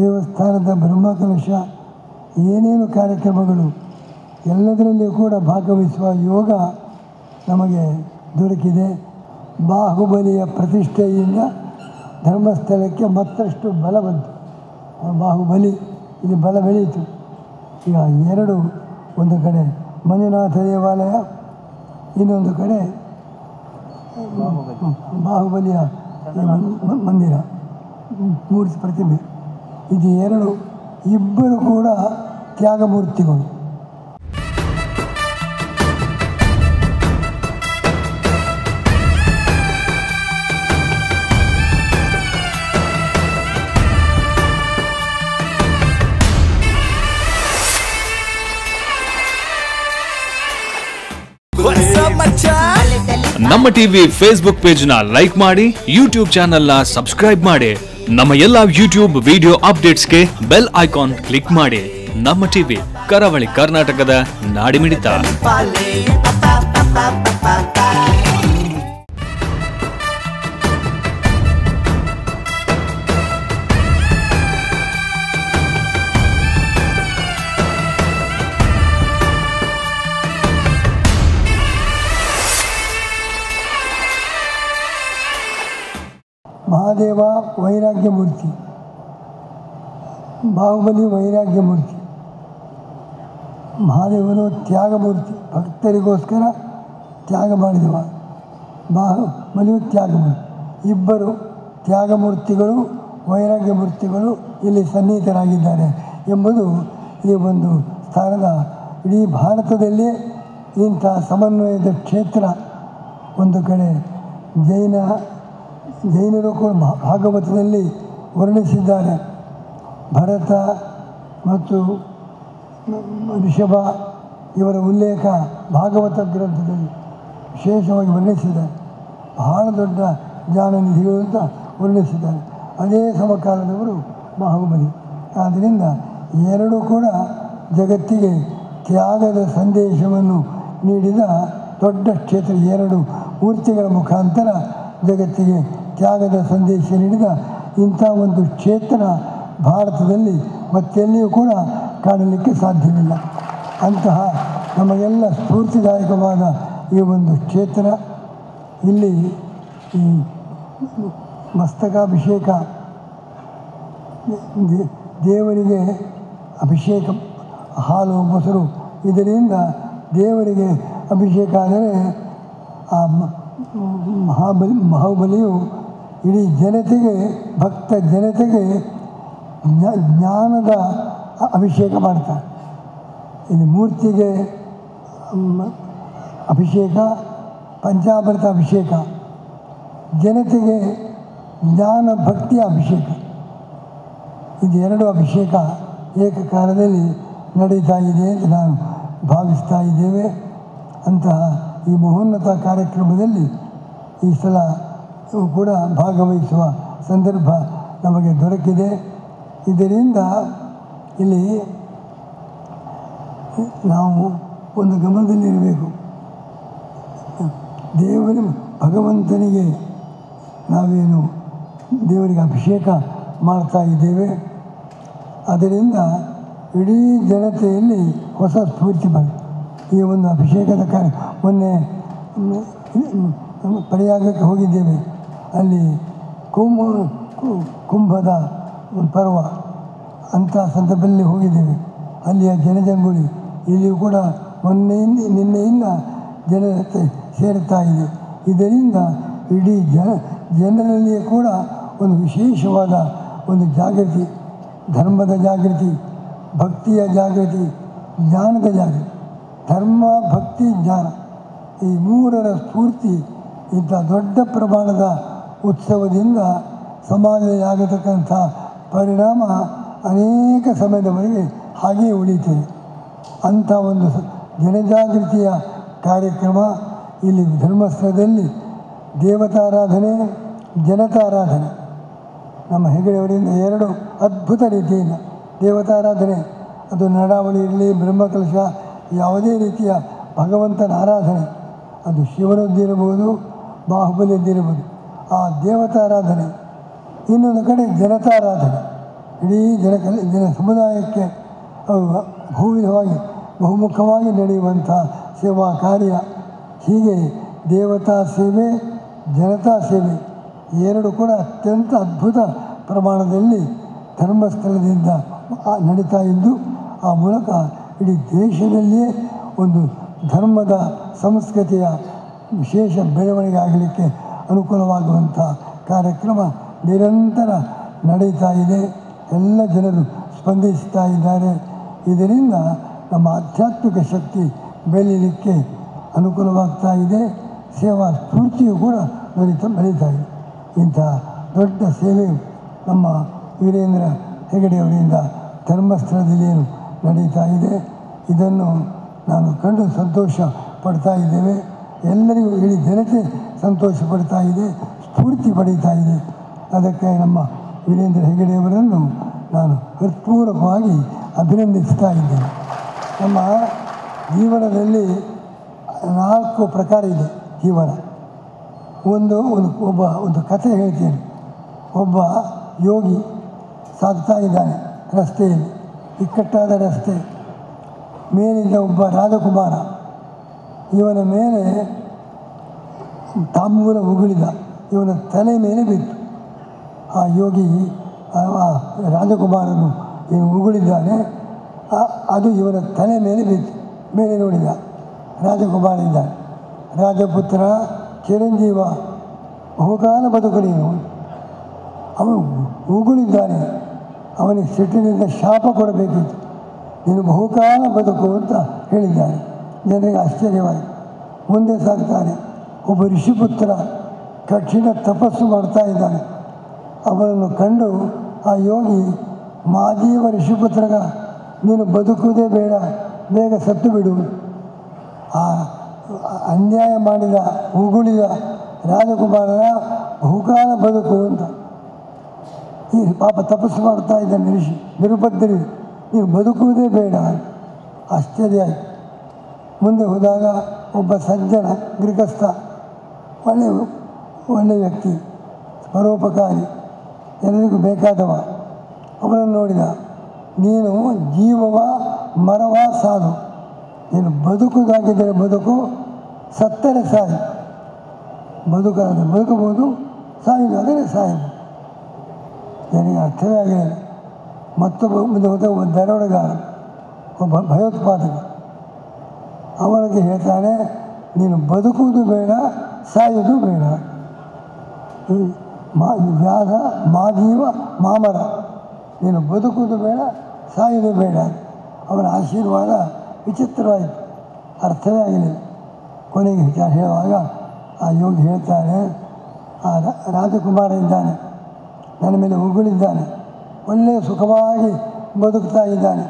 ದೇವಸ್ಥಾನದ ಬ್ರಹ್ಮಕಲಶ, ಏನೇನು ಕಾರ್ಯಕ್ರಮಗಳು ಎಲ್ಲದರಲ್ಲಿಯೂ ಕೂಡ ಭಾಗವಹಿಸುವ ಯೋಗ ನಮಗೆ ದೊರಕಿದೆ. ಬಾಹುಬಲಿಯ ಪ್ರತಿಷ್ಠೆಯಿಂದ ಧರ್ಮಸ್ಥಳಕ್ಕೆ ಮತ್ತಷ್ಟು ಬಲ ಬಂತು. ಬಾಹುಬಲಿ ಇದು ಬಲ ಬೆಳೆಯಿತು. ಈಗ ಎರಡು, ಒಂದು ಕಡೆ ಮಂಜುನಾಥ ದೇವಾಲಯ, ಇನ್ನೊಂದು ಕಡೆ ಬಾಹುಬಲಿಯ ಮಂದಿರ, ಮೂರ್ತಿ ಪ್ರತಿಮೆ. ಇದು ಎರಡು, ಇಬ್ಬರು ಕೂಡ ತ್ಯಾಗಮೂರ್ತಿಗಳು. ನಮ್ಮ ಟಿವಿ ಫೇಸ್ಬುಕ್ ಪೇಜ್ ನ ಲೈಕ್ ಮಾಡಿ, ಯೂಟ್ಯೂಬ್ ಚಾನೆಲ್ ನ ಸಬ್ಸ್ಕ್ರೈಬ್ ಮಾಡಿ. ನಮ್ಮ ಎಲ್ಲಾ ಯೂಟ್ಯೂಬ್ ವಿಡಿಯೋ ಅಪ್ಡೇಟ್ಸ್ಗೆ ಬೆಲ್ ಐಕಾನ್ ಕ್ಲಿಕ್ ಮಾಡಿ. ನಮ್ಮ ಟಿವಿ ಕರಾವಳಿ ಕರ್ನಾಟಕದ ನಾಡಿಮಿಡಿತ. ಮಹಾದೇವ ವೈರಾಗ್ಯ ಮೂರ್ತಿ, ಬಾಹುಬಲಿ ವೈರಾಗ್ಯ ಮೂರ್ತಿ, ಮಹಾದೇವನು ತ್ಯಾಗಮೂರ್ತಿ, ಭಕ್ತರಿಗೋಸ್ಕರ ತ್ಯಾಗ ಮಾಡಿದವ. ಬಾಹುಬಲಿಯು ತ್ಯಾಗಮೂರ್ತಿ. ಇಬ್ಬರು ತ್ಯಾಗಮೂರ್ತಿಗಳು, ವೈರಾಗ್ಯ ಮೂರ್ತಿಗಳು ಇಲ್ಲಿ ಸನ್ನಿಹಿತರಾಗಿದ್ದಾರೆ ಎಂಬುದು ಈ ಒಂದು ಸ್ಥಾನದ ಇಡೀ ಭಾರತದಲ್ಲಿ ಇಂಥ ಸಮನ್ವಯದ ಕ್ಷೇತ್ರ. ಒಂದು ಕಡೆ ಜೈನರು ಕೂಡ ಭಾಗವತದಲ್ಲಿ ವರ್ಣಿಸಿದ್ದಾರೆ. ಭರತ ಮತ್ತು ಋಷಭ ಇವರ ಉಲ್ಲೇಖ ಭಾಗವತ ಗ್ರಂಥದಲ್ಲಿ ವಿಶೇಷವಾಗಿ ವರ್ಣಿಸಿದ್ದಾರೆ. ಬಹಳ ದೊಡ್ಡ ಜ್ಞಾನನಿಧಿಗಳು ಅಂತ ವರ್ಣಿಸಿದ್ದಾರೆ. ಅದೇ ಸಮಕಾಲದವರು ಬಾಹುಬಲಿ. ಆದ್ದರಿಂದ ಎರಡೂ ಕೂಡ ಜಗತ್ತಿಗೆ ತ್ಯಾಗದ ಸಂದೇಶವನ್ನು ನೀಡಿದ ದೊಡ್ಡ ಕ್ಷೇತ್ರ. ಎರಡು ಮೂರ್ತಿಗಳ ಮುಖಾಂತರ ಜಗತ್ತಿಗೆ ತ್ಯಾಗದ ಸಂದೇಶ ನೀಡಿದ ಇಂಥ ಒಂದು ಕ್ಷೇತ್ರ ಭಾರತದಲ್ಲಿ ಮತ್ತೆಲ್ಲಿಯೂ ಕೂಡ ಕಾಣಲಿಕ್ಕೆ ಸಾಧ್ಯವಿಲ್ಲ. ಅಂತಹ ನಮಗೆಲ್ಲ ಸ್ಫೂರ್ತಿದಾಯಕವಾದ ಈ ಒಂದು ಕ್ಷೇತ್ರ. ಇಲ್ಲಿ ಈ ಮಸ್ತಕಾಭಿಷೇಕ, ದೇವರಿಗೆ ಅಭಿಷೇಕ, ಹಾಲು ಮೊಸರು ಇದರಿಂದ ದೇವರಿಗೆ ಅಭಿಷೇಕ ಆದರೆ ಆ ಬಾಹುಬಲಿಯು ಇಡೀ ಜನತೆಗೆ, ಭಕ್ತ ಜನತೆಗೆ ಜ್ಞಾನದ ಅಭಿಷೇಕ ಮಾಡ್ತಾರೆ. ಇಲ್ಲಿ ಮೂರ್ತಿಗೆ ಅಭಿಷೇಕ, ಪಂಚಾಮೃತ ಅಭಿಷೇಕ, ಜನತೆಗೆ ಜ್ಞಾನ ಭಕ್ತಿಯ ಅಭಿಷೇಕ. ಇದು ಎರಡು ಅಭಿಷೇಕ ಏಕಕಾಲದಲ್ಲಿ ನಡೀತಾ ಇದೆ ಅಂತ ನಾನು ಭಾವಿಸ್ತಾ ಇದ್ದೇವೆ. ಅಂತಹ ಈ ಮಹೋನ್ನತ ಕಾರ್ಯಕ್ರಮದಲ್ಲಿ ಈ ಸಲ ಕೂಡ ಭಾಗವಹಿಸುವ ಸಂದರ್ಭ ನಮಗೆ ದೊರಕಿದೆ. ಇದರಿಂದ ಇಲ್ಲಿ ನಾವು ಒಂದು ಗಮನದಲ್ಲಿರಬೇಕು. ಭಗವಂತನಿಗೆ ನಾವೇನು ದೇವರಿಗೆ ಅಭಿಷೇಕ ಮಾಡ್ತಾ ಇದ್ದೇವೆ, ಅದರಿಂದ ಇಡೀ ಜನತೆಯಲ್ಲಿ ಹೊಸ ಸ್ಫೂರ್ತಿ ಬಂತು. ಈ ಒಂದು ಅಭಿಷೇಕದ ಕಾರ್ಯ ಮೊನ್ನೆ ಪ್ರಯಾಗಕ್ಕೆ ಹೋಗಿದ್ದೇವೆ. ಅಲ್ಲಿ ಕುಂಭದ ಪರ್ವ ಅಂಥ ಸಂದರ್ಭದಲ್ಲಿ ಹೋಗಿದ್ದೇವೆ. ಅಲ್ಲಿಯ ಜನಜಂಗುಳಿ ಇಲ್ಲಿಯೂ ಕೂಡ ನಿನ್ನೆಯಿಂದ ಜನತೆ ಸೇರುತ್ತಾ ಇದೆ. ಇದರಿಂದ ಇಡೀ ಜನರಲ್ಲಿಯೇ ಕೂಡ ಒಂದು ವಿಶೇಷವಾದ ಒಂದು ಜಾಗೃತಿ, ಧರ್ಮದ ಜಾಗೃತಿ, ಭಕ್ತಿಯ ಜಾಗೃತಿ, ಜ್ಞಾನದ ಜಾಗೃತಿ. ಧರ್ಮ, ಭಕ್ತಿ, ಜ್ಞಾನ ಈ ಮೂರರ ಸ್ಫೂರ್ತಿ ಇಂಥ ದೊಡ್ಡ ಪ್ರಮಾಣದ ಉತ್ಸವದಿಂದ ಸಮಾಜದಲ್ಲಿ ಆಗತಕ್ಕಂಥ ಪರಿಣಾಮ ಅನೇಕ ಸಮಯದವರೆಗೆ ಹಾಗೆಯೇ ಉಳಿಯುತ್ತದೆ. ಅಂಥ ಒಂದು ಜನಜಾಗೃತಿಯ ಕಾರ್ಯಕ್ರಮ ಇಲ್ಲಿ ಧರ್ಮಸ್ಥಳದಲ್ಲಿ ದೇವತಾರಾಧನೆ, ಜನತಾರಾಧನೆ ನಮ್ಮ ಹೆಗಡೆಯವರಿಂದ ಎರಡು ಅದ್ಭುತ ರೀತಿಯಿಂದ ದೇವತಾರಾಧನೆ, ಅದು ನಡಾವಳಿ ಇರಲಿ, ಬ್ರಹ್ಮಕಲಶ, ಯಾವುದೇ ರೀತಿಯ ಭಗವಂತನ ಆರಾಧನೆ, ಅದು ಶಿವನದ್ದಿರಬಹುದು, ಬಾಹುಬಲಿಯದ್ದಿರಬಹುದು, ಆ ದೇವತಾರಾಧನೆ. ಇನ್ನೊಂದು ಕಡೆ ಜನತಾರಾಧನೆ, ಇಡೀ ಜನ ಸಮುದಾಯಕ್ಕೆ ಭೂವಿಧವಾಗಿ ಬಹುಮುಖವಾಗಿ ನಡೆಯುವಂಥ ಸೇವಾ ಕಾರ್ಯ. ಹೀಗೆ ದೇವತಾ ಸೇವೆ, ಜನತಾ ಸೇವೆ ಎರಡು ಕೂಡ ಅತ್ಯಂತ ಅದ್ಭುತ ಪ್ರಮಾಣದಲ್ಲಿ ಧರ್ಮಸ್ಥಳದಿಂದ ನಡೀತಾ ಇದ್ದು, ಆ ಮೂಲಕ ಇಡೀ ದೇಶದಲ್ಲಿಯೇ ಒಂದು ಧರ್ಮದ ಸಂಸ್ಕೃತಿಯ ವಿಶೇಷ ಬೆಳವಣಿಗೆ ಆಗಲಿಕ್ಕೆ ಅನುಕೂಲವಾಗುವಂಥ ಕಾರ್ಯಕ್ರಮ ನಿರಂತರ ನಡೀತಾ ಇದೆ. ಎಲ್ಲ ಜನರು ಸ್ಪಂದಿಸ್ತಾ ಇದ್ದಾರೆ. ಇದರಿಂದ ನಮ್ಮ ಆಧ್ಯಾತ್ಮಿಕ ಶಕ್ತಿ ಬೆಳೀಲಿಕ್ಕೆ ಅನುಕೂಲವಾಗ್ತಾ ಇದೆ. ಸೇವಾ ಸ್ಫೂರ್ತಿಯು ಕೂಡ ಬೆಳೀತಾ ಇದೆ. ಇಂಥ ದೊಡ್ಡ ಸೇವೆಯು ನಮ್ಮ ವೀರೇಂದ್ರ ಹೆಗಡೆಯವರಿಂದ ಧರ್ಮಸ್ಥಳದಲ್ಲಿ ಏನು ನಡೀತಾ ಇದೆ, ಇದನ್ನು ನಾನು ಕಂಡು ಸಂತೋಷ ಪಡ್ತಾ ಇದ್ದೇವೆ. ಎಲ್ಲರಿಗೂ ಇಡೀ ಜನತೆ ಸಂತೋಷ ಪಡ್ತಾ ಇದೆ, ಸ್ಫೂರ್ತಿ ಪಡೀತಾ ಇದೆ. ಅದಕ್ಕೆ ನಮ್ಮ ವೀರೇಂದ್ರ ಹೆಗಡೆಯವರನ್ನು ನಾನು ಹೃತ್ಪೂರ್ವಕವಾಗಿ ಅಭಿನಂದಿಸ್ತಾ ಇದ್ದೇನೆ. ನಮ್ಮ ಜೀವನದಲ್ಲಿ 4 ಪ್ರಕಾರ ಇದೆ ಜೀವನ. ಒಂದು ಕಥೆ ಹೇಳ್ತೀನಿ. ಒಬ್ಬ ಯೋಗಿ ಸಾಗ್ತಾ ಇದ್ದಾನೆ ರಸ್ತೆಯಲ್ಲಿ, ಇಕ್ಕಟ್ಟಾದ ರಸ್ತೆ. ಮೇಲಿಂದ ಒಬ್ಬ ರಾಜಕುಮಾರ ಇವನ ಮೇಲೆ ತಾಂಬೂಲ ಉಗುಳಿದ, ಇವನ ತಲೆ ಮೇಲೆ ಬಿತ್ತು. ಆ ಯೋಗಿ ಆ ರಾಜಕುಮಾರನು ಏನು ಉಗುಳಿದ್ದಾನೆ ಅದು ಇವನ ತಲೆ ಮೇಲೆ ಬಿತ್ತು. ಮೇಲೆ ನೋಡಿದ, ರಾಜಕುಮಾರ ಇದ್ದಾನೆ, ರಾಜಪುತ್ರ, ಚಿರಂಜೀವ, ಬಹುಕಾಲ ಬದುಕು ನೀನು. ಅವನು ಉಗುಳಿದ್ದಾನೆ, ಅವನಿಗೆ ಸಿಟ್ಟಿನಿಂದ ಶಾಪ ಕೊಡಬೇಕಿತ್ತು, ನೀನು ಬಹುಕಾಲ ಬದುಕು ಅಂತ ಹೇಳಿದ್ದಾನೆ. ಜನರಿಗೆ ಆಶ್ಚರ್ಯವಾಯಿತು. ಮುಂದೆ ಸಾಗ್ತಾನೆ. ಒಬ್ಬ ಋಷಿಪುತ್ರ ಕಠಿಣ ತಪಸ್ಸು ಮಾಡ್ತಾ ಇದ್ದಾನೆ. ಅವನನ್ನು ಕಂಡು ಆ ಯೋಗಿ, ಮಾಜೀವ ಋಷಿಪುತ್ರಗ, ನೀನು ಬದುಕುವುದೇ ಬೇಡ, ಬೇಗ ಸತ್ತು ಬಿಡು. ಆ ಅನ್ಯಾಯ ಮಾಡಿದ ಉಗುಳಿದ ರಾಜಕುಮಾರನ ಬಹುಕಾಲ ಬದುಕು ಅಂತ. ಈ ಪಾಪ ತಪಸ್ಸು ಮಾಡ್ತಾ ಇದ್ದಾನೆ ಋಷಿ, ನಿರುಪದ್ರಿ, ನೀನು ಬದುಕುವುದೇ ಬೇಡ. ಆಶ್ಚರ್ಯ ಆಯಿತು. ಮುಂದೆ ಹೋದಾಗ ಒಬ್ಬ ಸಜ್ಜನ ಗೃಹಸ್ಥ, ಒಳ್ಳೆಯ ವ್ಯಕ್ತಿ, ಪರೋಪಕಾರಿ, ಎಲ್ಲರಿಗೂ ಬೇಕಾದವ. ಅವನನ್ನು ನೋಡಿದ, ನೀನು ಜೀವವ, ಮರವ, ಸಾಧು, ನೀನು ಬದುಕುವುದಾಗಿದ್ದರೆ ಬದುಕು, ಸತ್ತರೆ ಸಾಯಿ. ಬದುಕಬಹುದು, ಸಾಯುವುದಾದರೆ ಸಾಯಬಹುದು. ನನಗೆ ಅರ್ಥವೇ ಆಗಲಿಲ್ಲ. ಮತ್ತೊಬ್ಬ ಮುಂದೆ ಹೋದ ಒಬ್ಬ ದರೋಡೆಗಾರ, ಒಬ್ಬ ಭಯೋತ್ಪಾದಕ. ಅವನಿಗೆ ಹೇಳ್ತಾನೆ, ನೀನು ಬದುಕುವುದು ಬೇಡ, ಸಾಯುವುದು ಬೇಡ. ವ್ಯಾಧ ಮಾಜೀವ ಮಾಮರ, ನೀನು ಬದುಕುವುದು ಬೇಡ, ಸಾಯುವುದು ಬೇಡ. ಅವನ ಆಶೀರ್ವಾದ ವಿಚಿತ್ರವಾಯಿತು, ಅರ್ಥವೇ ಆಗಲಿಲ್ಲ. ಕೊನೆಗೆ ವಿಚಾರ ಹೇಳುವಾಗ ಆ ಯೋಗಿ ಹೇಳ್ತಾನೆ, ಆ ರಾಜಕುಮಾರ ಇದ್ದಾನೆ, ನನ್ನ ಮೇಲೆ ಉಗುಳಿದ್ದಾನೆ, ಒಳ್ಳೆಯ ಸುಖವಾಗಿ ಬದುಕ್ತಾ ಇದ್ದಾನೆ,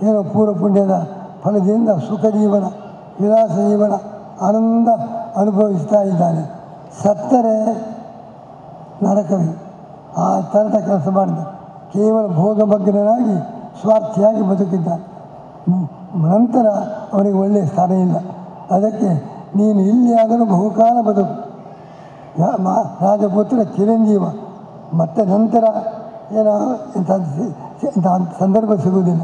ಏನೋ ಪೂರ್ವ ಪುಣ್ಯದ ಫಲದಿಂದ ಸುಖ ಜೀವನ, ವಿಲಾಸ ಜೀವನ, ಆನಂದ ಅನುಭವಿಸ್ತಾ ಇದ್ದಾನೆ. ಸತ್ತರೆ ನರಕವೇ. ಆ ಥರದ ಕೆಲಸ ಮಾಡಿದ, ಕೇವಲ ಭೋಗಮಗ್ನನಾಗಿ ಸ್ವಾರ್ಥಿಯಾಗಿ ಬದುಕಿದ್ದಾನೆ. ನಂತರ ಅವನಿಗೆ ಒಳ್ಳೆಯ ಸ್ಥಾನ ಇಲ್ಲ. ಅದಕ್ಕೆ ನೀನು ಇಲ್ಲಿಯಾದರೂ ಬಹುಕಾಲ ಬದುಕು, ರಾಜಪುತ್ರ ಚಿರಂಜೀವ, ಮತ್ತು ನಂತರ ಏನೋ ಇಂಥ ಸಂದರ್ಭ ಸಿಗುವುದಿಲ್ಲ.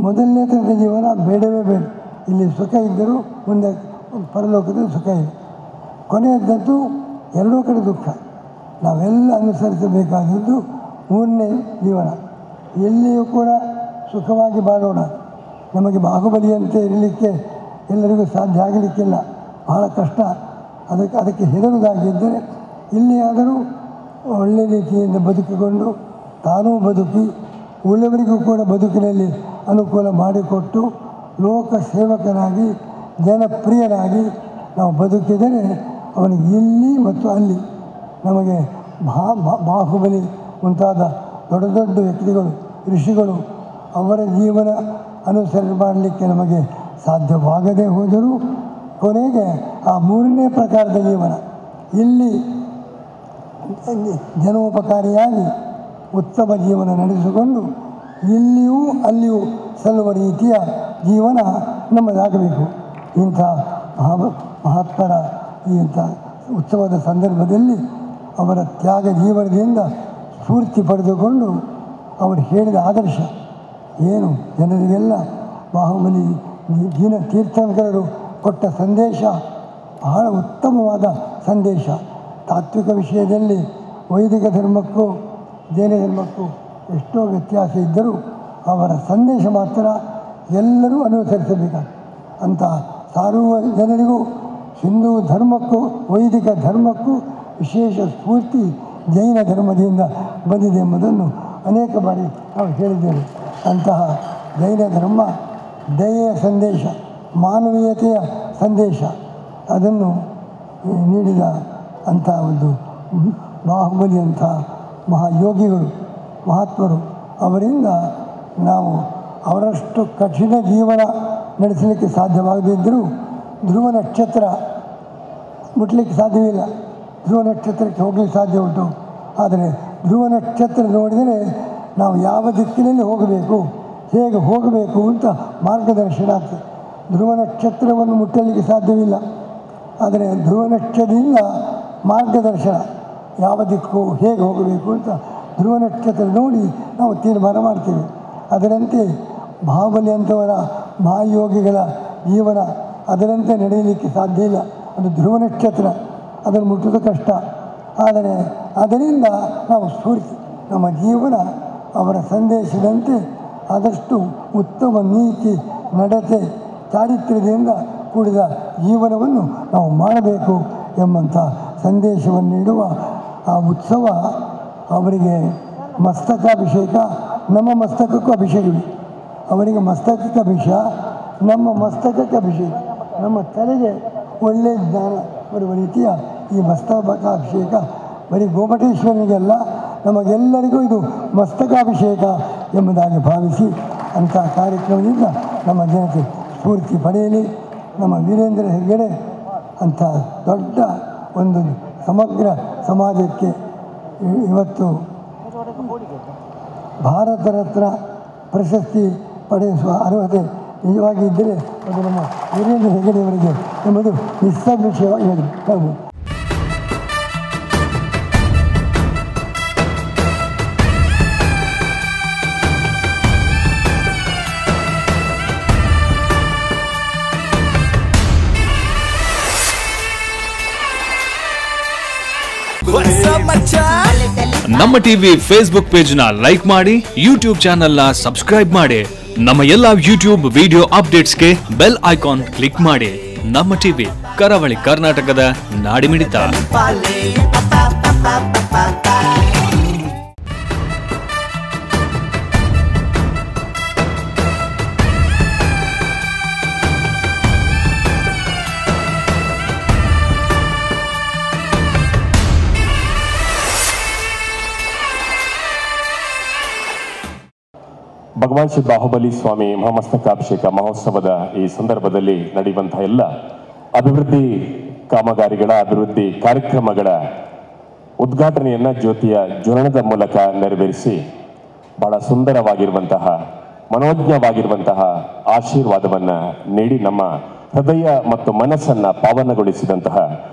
ಮೊದಲನೇ ತರದ ಜೀವನ ಬೇಡವೇ ಬೇಡ. ಇಲ್ಲಿ ಸುಖ ಇದ್ದರೂ ಮುಂದೆ ಪರಲೋಕದಲ್ಲಿ ಸುಖ ಇದೆ. ಕೊನೆಯದಂತೂ ಎರಡೂ ಕಡೆ ದುಃಖ. ನಾವೆಲ್ಲ ಅನುಸರಿಸಬೇಕಾದದ್ದು ಮೂರನೇ ಜೀವನ. ಎಲ್ಲಿಯೂ ಕೂಡ ಸುಖವಾಗಿ ಬಾಳೋಣ. ನಮಗೆ ಬಾಹುಬಲಿಯಂತೆ ಇರಲಿಕ್ಕೆ ಎಲ್ಲರಿಗೂ ಸಾಧ್ಯ ಆಗಲಿಕ್ಕಿಲ್ಲ, ಬಹಳ ಕಷ್ಟ. ಅದಕ್ಕೆ ಹೆದರುವುದಾಗಿದ್ದರೆ ಇಲ್ಲಿಯಾದರೂ ಒಳ್ಳೆಯ ರೀತಿಯಿಂದ ಬದುಕಿಕೊಂಡು ತಾನೂ ಬದುಕಿ ಉಳಿಯವರಿಗೂ ಕೂಡ ಬದುಕಿನಲ್ಲಿ ಅನುಕೂಲ ಮಾಡಿಕೊಟ್ಟು ಲೋಕ ಸೇವಕನಾಗಿ ಜನಪ್ರಿಯನಾಗಿ ನಾವು ಬದುಕಿದರೆ ಅವನಿಗೆ ಇಲ್ಲಿ ಮತ್ತು ಅಲ್ಲಿ ನಮಗೆ ಬಾಹುಬಲಿ ಮುಂತಾದ ದೊಡ್ಡ ದೊಡ್ಡ ವ್ಯಕ್ತಿಗಳು, ಋಷಿಗಳು, ಅವರ ಜೀವನ ಅನುಸರಣೆ ಮಾಡಲಿಕ್ಕೆ ನಮಗೆ ಸಾಧ್ಯವಾಗದೇ ಹೋದರೂ ಕೊನೆಗೆ ಆ ಮೂರನೇ ಪ್ರಕಾರದ ಜೀವನ ಇಲ್ಲಿ ಜನೋಪಕಾರಿಯಾಗಿ ಉತ್ತಮ ಜೀವನ ನಡೆಸಿಕೊಂಡು ಇಲ್ಲಿಯೂ ಅಲ್ಲಿಯೂ ಸಲ್ಲುವ ರೀತಿಯ ಜೀವನ ನಮ್ಮದಾಗಬೇಕು. ಇಂಥ ಮಹಾತ್ಮರ ಇಂಥ ಉತ್ಸವದ ಸಂದರ್ಭದಲ್ಲಿ ಅವರ ತ್ಯಾಗ ಜೀವನದಿಂದ ಸ್ಫೂರ್ತಿ ಪಡೆದುಕೊಂಡು ಅವರು ಹೇಳಿದ ಆದರ್ಶ ಏನು, ಜನರಿಗೆಲ್ಲ ಬಾಹುಬಲಿ ದೀನ ತೀರ್ಥಂಕರರು ಕೊಟ್ಟ ಸಂದೇಶ ಬಹಳ ಉತ್ತಮವಾದ ಸಂದೇಶ. ತಾತ್ವಿಕ ವಿಷಯದಲ್ಲಿ ವೈದಿಕ ಧರ್ಮಕ್ಕೂ ಜೈನ ಧರ್ಮಕ್ಕೂ ಎಷ್ಟೋ ವ್ಯತ್ಯಾಸ ಇದ್ದರೂ ಅವರ ಸಂದೇಶ ಮಾತ್ರ ಎಲ್ಲರೂ ಅನುಸರಿಸಬೇಕಾಗ್ತದೆ ಅಂತ ಸಾರುವ ಜನರಿಗೂ ಹಿಂದೂ ಧರ್ಮಕ್ಕೂ ವೈದಿಕ ಧರ್ಮಕ್ಕೂ ವಿಶೇಷ ಸ್ಫೂರ್ತಿ ಜೈನ ಧರ್ಮದಿಂದ ಬಂದಿದೆ ಎಂಬುದನ್ನು ಅನೇಕ ಬಾರಿ ನಾವು ಹೇಳಿದ್ದೇವೆ. ಅಂತಹ ಜೈನ ಧರ್ಮ ದಯೆಯ ಸಂದೇಶ, ಮಾನವೀಯತೆಯ ಸಂದೇಶ ಅದನ್ನು ನೀಡಿದ ಅಂಥ ಒಂದು ಬಾಹುಬಲಿಯಂಥ ಮಹಾಯೋಗಿಗಳು, ಮಹಾತ್ಮರು, ಅವರಿಂದ ನಾವು ಅವರಷ್ಟು ಕಠಿಣ ಜೀವನ ನಡೆಸಲಿಕ್ಕೆ ಸಾಧ್ಯವಾಗದಿದ್ದರೂ ಧ್ರುವ ನಕ್ಷತ್ರ ಮುಟ್ಲಿಕ್ಕೆ ಸಾಧ್ಯವಿಲ್ಲ. ಧ್ರುವ ನಕ್ಷತ್ರಕ್ಕೆ ಹೋಗಲಿಕ್ಕೆ ಸಾಧ್ಯ ಉಂಟು. ಆದರೆ ಧ್ರುವ ನಕ್ಷತ್ರ ನೋಡಿದರೆ ನಾವು ಯಾವ ದಿಕ್ಕಿನಲ್ಲಿ ಹೋಗಬೇಕು, ಹೇಗೆ ಹೋಗಬೇಕು ಅಂತ ಮಾರ್ಗದರ್ಶನ ಆಗ್ತದೆ. ಧ್ರುವ ನಕ್ಷತ್ರವನ್ನು ಮುಟ್ಟಲಿಕ್ಕೆ ಸಾಧ್ಯವಿಲ್ಲ, ಆದರೆ ಧ್ರುವ ನಕ್ಷತ್ರದಿಂದ ಮಾರ್ಗದರ್ಶನ, ಯಾವ ದಿಕ್ಕು ಹೇಗೆ ಹೋಗಬೇಕು ಅಂತ ಧ್ರುವ ನಕ್ಷತ್ರ ನೋಡಿ ನಾವು ತೀರ್ಮಾನ ಮಾಡ್ತೇವೆ. ಅದರಂತೆ ಬಾಹುಬಲಿ ಅಂಥವರ ಮಹಾಯೋಗಿಗಳ ಜೀವನ ಅದರಂತೆ ನಡೆಯಲಿಕ್ಕೆ ಸಾಧ್ಯ ಇಲ್ಲ. ಅದು ಧ್ರುವ ನಕ್ಷತ್ರ, ಅದನ್ನು ಮುಟ್ಟುವುದು ಕಷ್ಟ. ಆದರೆ ಅದರಿಂದ ನಾವು ಸ್ಫೂರ್ತಿ, ನಮ್ಮ ಜೀವನ ಅವರ ಸಂದೇಶದಂತೆ ಆದಷ್ಟು ಉತ್ತಮ ನೀತಿ, ನಡತೆ, ಚಾರಿತ್ರ್ಯದಿಂದ ಕೂಡಿದ ಜೀವನವನ್ನು ನಾವು ಮಾಡಬೇಕು ಎಂಬಂಥ ಸಂದೇಶವನ್ನು ನೀಡುವ ಆ ಉತ್ಸವ ಅವರಿಗೆ ಮಸ್ತಕಾಭಿಷೇಕ, ನಮ್ಮ ಮಸ್ತಕಕ್ಕೂ ಅಭಿಷೇಕವಿದೆ. ಅವರಿಗೆ ಮಸ್ತಕಕ್ಕೆ ಅಭಿಷೇಕ, ನಮ್ಮ ಮಸ್ತಕಕ್ಕೆ ಅಭಿಷೇಕ. ನಮ್ಮ ತಲೆಗೆ ಒಳ್ಳೆಯ ಜ್ಞಾನ ಬರುವ ರೀತಿಯ ಈ ಮಸ್ತಕಾಭಿಷೇಕ ಬರೀ ಗೋಮಟೇಶ್ವರನಿಗೆಲ್ಲ, ನಮಗೆಲ್ಲರಿಗೂ ಇದು ಮಸ್ತಕಾಭಿಷೇಕ ಎಂಬುದಾಗಿ ಭಾವಿಸಿ ಅಂಥ ಕಾರ್ಯಕ್ರಮದಿಂದ ನಮ್ಮ ಜನತೆ ಸ್ಫೂರ್ತಿ ಪಡೆಯಲಿ. ನಮ್ಮ ವೀರೇಂದ್ರ ಹೆಗ್ಗಡೆ ಅಂಥ ದೊಡ್ಡ ಒಂದು ಸಮಗ್ರ ಸಮಾಜಕ್ಕೆ ಇವತ್ತು ಭಾರತ ರತ್ನ ಪ್ರಶಸ್ತಿ ಪಡೆಯುವ ಅರ್ಹತೆ ನಿಜವಾಗಿ ಇದ್ದರೆ ಅದು ನಮ್ಮ ವೀರೇಂದ್ರ ಹೆಗ್ಗಡೆಯವರಿಗೆ ಎಂಬುದು ನಿಸ್ಸಂಶಯವಾಗಿ ಹೇಳ್ಬೋದು. ನಮ್ಮ ಟಿವಿ ಫೇಸ್ಬುಕ್ ಪೇಜ್ ನ ಲೈಕ್ ಮಾಡಿ, ಯೂಟ್ಯೂಬ್ ಚಾನೆಲ್ ನ ಸಬ್ಸ್ಕ್ರೈಬ್ ಮಾಡಿ. ನಮ್ಮ ಎಲ್ಲಾ ಯೂಟ್ಯೂಬ್ ವಿಡಿಯೋ ಅಪ್ಡೇಟ್ಸ್ಗೆ ಬೆಲ್ ಐಕಾನ್ ಕ್ಲಿಕ್ ಮಾಡಿ. ನಮ್ಮ ಟಿವಿ ಕರಾವಳಿ ಕರ್ನಾಟಕದ ನಾಡಿಮಿಡಿತ. ಭಗವಾನ್ ಶ್ರೀ ಬಾಹುಬಲಿ ಸ್ವಾಮಿ ಮಹಾಮಸ್ತಕಾಭಿಷೇಕ ಮಹೋತ್ಸವದ ಈ ಸಂದರ್ಭದಲ್ಲಿ ನಡೆಯುವಂತಹ ಎಲ್ಲ ಅಭಿವೃದ್ಧಿ ಕಾಮಗಾರಿಗಳ ಅಭಿವೃದ್ಧಿ ಕಾರ್ಯಕ್ರಮಗಳ ಉದ್ಘಾಟನೆಯನ್ನು ಜ್ಯೋತಿಯ ಜ್ವಲನದ ಮೂಲಕ ನೆರವೇರಿಸಿ ಬಹಳ ಸುಂದರವಾಗಿರುವಂತಹ ಮನೋಜ್ಞವಾಗಿರುವಂತಹ ಆಶೀರ್ವಾದವನ್ನು ನೀಡಿ ನಮ್ಮ ಹೃದಯ ಮತ್ತು ಮನಸ್ಸನ್ನು ಪಾವನಗೊಳಿಸಿದಂತಹ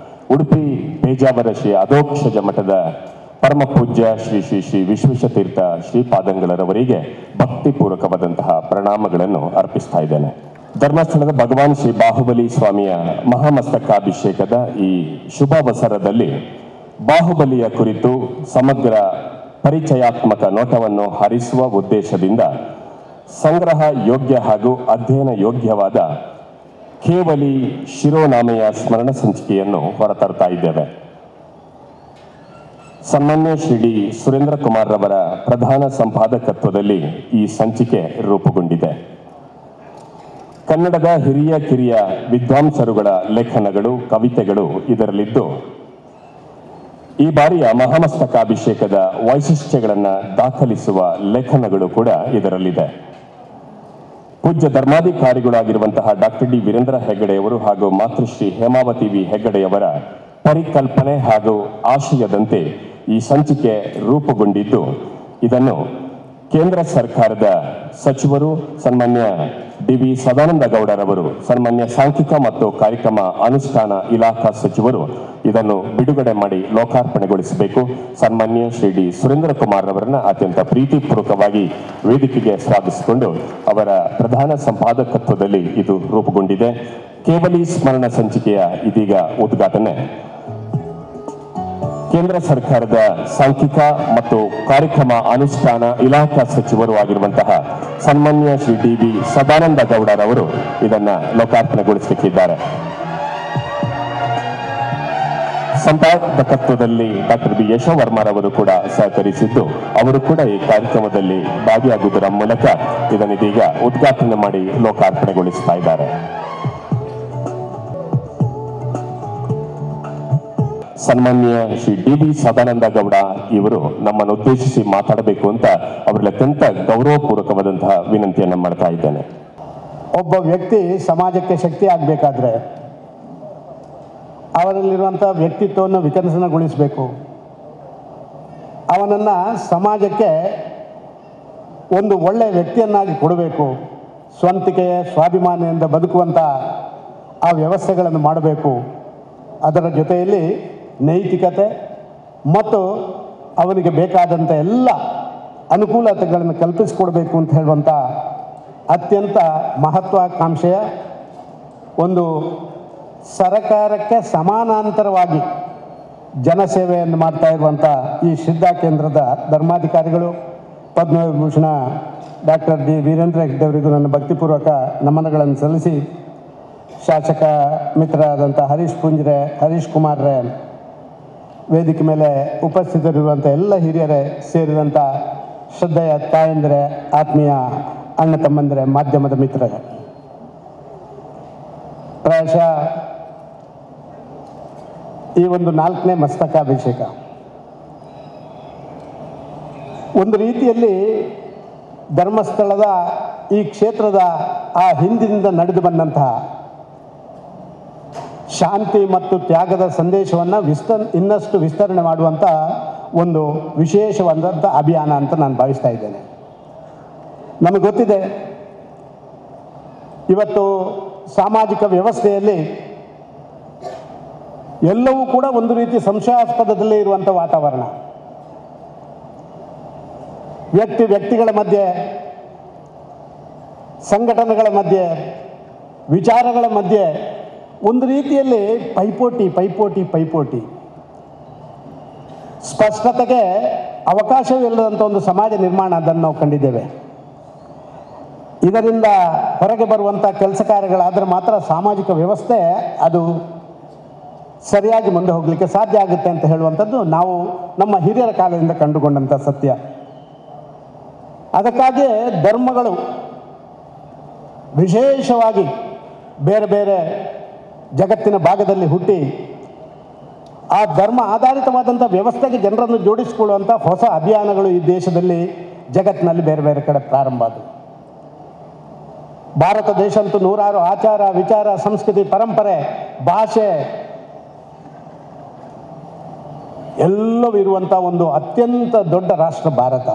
ಉಡುಪಿ ಪೇಜಾವರ ಶ್ರೀ ಅಧೋಕ್ಷಜ ಮಠದ ಪರಮ ಪೂಜ್ಯ ಶ್ರೀ ಶ್ರೀ ಶ್ರೀ ವಿಶ್ವೇಶತೀರ್ಥ ಶ್ರೀಪಾದಂಗಳರವರಿಗೆ ಭಕ್ತಿಪೂರ್ವಕವಾದಂತಹ ಪ್ರಣಾಮಗಳನ್ನು ಅರ್ಪಿಸ್ತಾ ಇದ್ದೇನೆ. ಧರ್ಮಸ್ಥಳದ ಭಗವಾನ್ ಶ್ರೀ ಬಾಹುಬಲಿ ಸ್ವಾಮಿಯ ಮಹಾಮಸ್ತಕಾಭಿಷೇಕದ ಈ ಶುಭಾವಸರದಲ್ಲಿ ಬಾಹುಬಲಿಯ ಕುರಿತು ಸಮಗ್ರ ಪರಿಚಯಾತ್ಮಕ ನೋಟವನ್ನು ಹರಿಸುವ ಉದ್ದೇಶದಿಂದ ಸಂಗ್ರಹ ಯೋಗ್ಯ ಹಾಗೂ ಅಧ್ಯಯನ ಯೋಗ್ಯವಾದ ಕೇವಲಿ ಶಿರೋನಾಮೆಯ ಸ್ಮರಣ ಸಂಚಿಕೆಯನ್ನು ಹೊರತರ್ತಾ ಇದ್ದೇವೆ. ಸನ್ಮಾನ್ಯ ಶ್ರೀ ಡಿ ಸುರೇಂದ್ರ ಕುಮಾರ್ ರವರ ಪ್ರಧಾನ ಸಂಪಾದಕತ್ವದಲ್ಲಿ ಈ ಸಂಚಿಕೆ ರೂಪುಗೊಂಡಿದೆ. ಕನ್ನಡದ ಹಿರಿಯ ಕಿರಿಯ ವಿದ್ವಾಂಸರುಗಳ ಲೇಖನಗಳು, ಕವಿತೆಗಳು ಇದರಲ್ಲಿದ್ದು ಈ ಬಾರಿಯ ಮಹಾಮಸ್ತಕಾಭಿಷೇಕದ ವೈಶಿಷ್ಟ್ಯಗಳನ್ನು ದಾಖಲಿಸುವ ಲೇಖನಗಳು ಕೂಡ ಇದರಲ್ಲಿದೆ. ಪೂಜ್ಯ ಧರ್ಮಾಧಿಕಾರಿಗಳಾಗಿರುವಂತಹ ಡಾಕ್ಟರ್ ಡಿ ವೀರೇಂದ್ರ ಹೆಗ್ಗಡೆಯವರು ಹಾಗೂ ಮಾತೃಶ್ರೀ ಹೇಮಾವತಿ ವಿ ಹೆಗ್ಗಡೆಯವರ ಪರಿಕಲ್ಪನೆ ಹಾಗೂ ಆಶಯದಂತೆ ಈ ಸಂಚಿಕೆ ರೂಪುಗೊಂಡಿದ್ದು, ಇದನ್ನು ಕೇಂದ್ರ ಸರ್ಕಾರದ ಸಚಿವರು ಸನ್ಮಾನ್ಯ ಡಿ.ವಿ. ಸದಾನಂದ ಗೌಡರವರು, ಸನ್ಮಾನ್ಯ ಸಾಂಖ್ಯಿಕ ಮತ್ತು ಕಾರ್ಯಕ್ರಮ ಅನುಷ್ಠಾನ ಇಲಾಖಾ ಸಚಿವರು ಇದನ್ನು ಬಿಡುಗಡೆ ಮಾಡಿ ಲೋಕಾರ್ಪಣೆಗೊಳಿಸಬೇಕು. ಸನ್ಮಾನ್ಯ ಶ್ರೀ ಡಿ ಸುರೇಂದ್ರ ಕುಮಾರ್ ಅವರನ್ನ ಅತ್ಯಂತ ಪ್ರೀತಿಪೂರ್ವಕವಾಗಿ ವೇದಿಕೆಗೆ ಸ್ವಾಗತಿಸಿಕೊಂಡು ಅವರ ಪ್ರಧಾನ ಸಂಪಾದಕತ್ವದಲ್ಲಿ ಇದು ರೂಪುಗೊಂಡಿದೆ. ಕೇವಲಿ ಸ್ಮರಣ ಸಂಚಿಕೆಯ ಇದೀಗ ಉದ್ಘಾಟನೆ ಕೇಂದ್ರ ಸರ್ಕಾರದ ಸಾಂಖ್ಯಿಕ ಮತ್ತು ಕಾರ್ಯಕ್ರಮ ಅನುಷ್ಠಾನ ಇಲಾಖಾ ಸಚಿವರು ಆಗಿರುವಂತಹ ಸನ್ಮಾನ್ಯ ಶ್ರೀ ಡಿ.ವಿ. ಸದಾನಂದ ಗೌಡರವರು ಇದನ್ನ ಲೋಕಾರ್ಪಣೆಗೊಳಿಸಲಿದ್ದಾರೆ. ಸಂಪಾದಕತ್ವದಲ್ಲಿ ಡಾಕ್ಟರ್ ಬಿ ಯಶೋವರ್ಮರವರು ಕೂಡ ಸಹಕರಿಸಿದ್ದು, ಅವರು ಕೂಡ ಈ ಕಾರ್ಯಕ್ರಮದಲ್ಲಿ ಭಾಗಿಯಾಗುವುದರ ಮೂಲಕ ಇದನ್ನಿದೀಗ ಉದ್ಘಾಟನೆ ಮಾಡಿ ಲೋಕಾರ್ಪಣೆಗೊಳಿಸ್ತಾ ಇದ್ದಾರೆ. ಸನ್ಮಾನ್ಯ ಶ್ರೀ ಡಿ.ವಿ. ಸದಾನಂದ ಗೌಡ ಇವರು ನಮ್ಮನ್ನು ಉದ್ದೇಶಿಸಿ ಮಾತಾಡಬೇಕು ಅಂತ ಅವರಲ್ಲಿ ಅತ್ಯಂತ ಗೌರವಪೂರ್ವಕವಾದಂತಹ ವಿನಂತಿಯನ್ನು ಮಾಡ್ತಾ ಇದ್ದೇನೆ. ಒಬ್ಬ ವ್ಯಕ್ತಿ ಸಮಾಜಕ್ಕೆ ಶಕ್ತಿ ಆಗಬೇಕಾದ್ರೆ ಅವರಲ್ಲಿರುವಂಥ ವ್ಯಕ್ತಿತ್ವವನ್ನು ವಿಕಸನಗೊಳಿಸಬೇಕು. ಅವನನ್ನು ಸಮಾಜಕ್ಕೆ ಒಂದು ಒಳ್ಳೆಯ ವ್ಯಕ್ತಿಯನ್ನಾಗಿ ಕೊಡಬೇಕು. ಸ್ವಂತಿಕೆ ಸ್ವಾಭಿಮಾನದಿಂದ ಬದುಕುವಂಥ ಆ ವ್ಯವಸ್ಥೆಗಳನ್ನು ಮಾಡಬೇಕು. ಅದರ ಜೊತೆಯಲ್ಲಿ ನೈತಿಕತೆ ಮತ್ತು ಅವನಿಗೆ ಬೇಕಾದಂಥ ಎಲ್ಲ ಅನುಕೂಲತೆಗಳನ್ನು ಕಲ್ಪಿಸಿಕೊಡ್ಬೇಕು ಅಂತ ಹೇಳುವಂಥ ಅತ್ಯಂತ ಮಹತ್ವಾಕಾಂಕ್ಷೆಯ ಒಂದು ಸರಕಾರಕ್ಕೆ ಸಮಾನಾಂತರವಾಗಿ ಜನಸೇವೆಯನ್ನು ಮಾಡ್ತಾ ಇರುವಂಥ ಈ ಶ್ರದ್ಧಾ ಕೇಂದ್ರದ ಧರ್ಮಾಧಿಕಾರಿಗಳು, ಪದ್ಮವಿಭೂಷಣ ಡಾಕ್ಟರ್ ಡಿ ವೀರೇಂದ್ರ ಹೆಗ್ಗಡೆಯವರಿಗೂ ನನ್ನ ಭಕ್ತಿಪೂರ್ವಕ ನಮನಗಳನ್ನು ಸಲ್ಲಿಸಿ, ಶಾಸಕ ಮಿತ್ರರಾದಂಥ ಹರೀಶ್ ಕುಮಾರ್ರೆ, ವೇದಿಕೆ ಮೇಲೆ ಉಪಸ್ಥಿತರಿರುವಂಥ ಎಲ್ಲ ಹಿರಿಯರೇ ಸೇರಿದಂಥ ಶ್ರದ್ಧೆಯ ತಾಯಂದಿರೇ, ಆತ್ಮೀಯ ಅಣ್ಣ ತಮ್ಮಂದಿರೇ, ಮಾಧ್ಯಮದ ಮಿತ್ರರೇ, ಪ್ರಾಯಶಃ ಈ ಒಂದು 4ನೇ ಮಸ್ತಕಾಭಿಷೇಕ ಒಂದು ರೀತಿಯಲ್ಲಿ ಧರ್ಮಸ್ಥಳದ ಈ ಕ್ಷೇತ್ರದ ಆ ಹಿಂದಿನಿಂದ ನಡೆದು ಬಂದಂತಹ ಶಾಂತಿ ಮತ್ತು ತ್ಯಾಗದ ಸಂದೇಶವನ್ನು ಇನ್ನಷ್ಟು ವಿಸ್ತರಣೆ ಮಾಡುವಂಥ ಒಂದು ವಿಶೇಷವಾದಂಥ ಅಭಿಯಾನ ಅಂತ ನಾನು ಭಾವಿಸ್ತಾ ಇದ್ದೇನೆ. ನಮಗೆ ಗೊತ್ತಿದೆ, ಇವತ್ತು ಸಾಮಾಜಿಕ ವ್ಯವಸ್ಥೆಯಲ್ಲಿ ಎಲ್ಲವೂ ಕೂಡ ಒಂದು ರೀತಿ ಸಂಶಯಾಸ್ಪದದಲ್ಲೇ ಇರುವಂಥ ವಾತಾವರಣ. ವ್ಯಕ್ತಿಗಳ ಮಧ್ಯೆ, ಸಂಘಟನೆಗಳ ಮಧ್ಯೆ, ವಿಚಾರಗಳ ಮಧ್ಯೆ ಒಂದು ರೀತಿಯಲ್ಲಿ ಪೈಪೋಟಿ ಸ್ಪಷ್ಟತೆಗೆ ಅವಕಾಶವಿಲ್ಲದಂಥ ಒಂದು ಸಮಾಜ ನಿರ್ಮಾಣ ಅದನ್ನು ನಾವು ಕಂಡಿದ್ದೇವೆ. ಇದರಿಂದ ಹೊರಗೆ ಬರುವಂಥ ಕೆಲಸ ಕಾರ್ಯಗಳಾದರೆ ಮಾತ್ರ ಸಾಮಾಜಿಕ ವ್ಯವಸ್ಥೆ ಅದು ಸರಿಯಾಗಿ ಮುಂದೆ ಹೋಗಲಿಕ್ಕೆ ಸಾಧ್ಯ ಆಗುತ್ತೆ ಅಂತ ಹೇಳುವಂಥದ್ದು ನಾವು ನಮ್ಮ ಹಿರಿಯರ ಕಾಲದಿಂದ ಕಂಡುಕೊಂಡಂಥ ಸತ್ಯ. ಅದಕ್ಕಾಗಿ ಧರ್ಮಗಳು ವಿಶೇಷವಾಗಿ ಬೇರೆ ಬೇರೆ ಜಗತ್ತಿನ ಭಾಗದಲ್ಲಿ ಹುಟ್ಟಿ ಆ ಧರ್ಮ ಆಧಾರಿತವಾದಂಥ ವ್ಯವಸ್ಥೆಗೆ ಜನರನ್ನು ಜೋಡಿಸಿಕೊಳ್ಳುವಂಥ ಹೊಸ ಅಭಿಯಾನಗಳು ಈ ದೇಶದಲ್ಲಿ ಜಗತ್ತಿನಲ್ಲಿ ಬೇರೆ ಬೇರೆ ಕಡೆ ಪ್ರಾರಂಭ ಆದವು. ಭಾರತ ದೇಶ ಅಂತೂ ನೂರಾರು ಆಚಾರ ವಿಚಾರ ಸಂಸ್ಕೃತಿ ಪರಂಪರೆ ಭಾಷೆ ಎಲ್ಲವೂ ಇರುವಂಥ ಒಂದು ಅತ್ಯಂತ ದೊಡ್ಡ ರಾಷ್ಟ್ರ ಭಾರತ.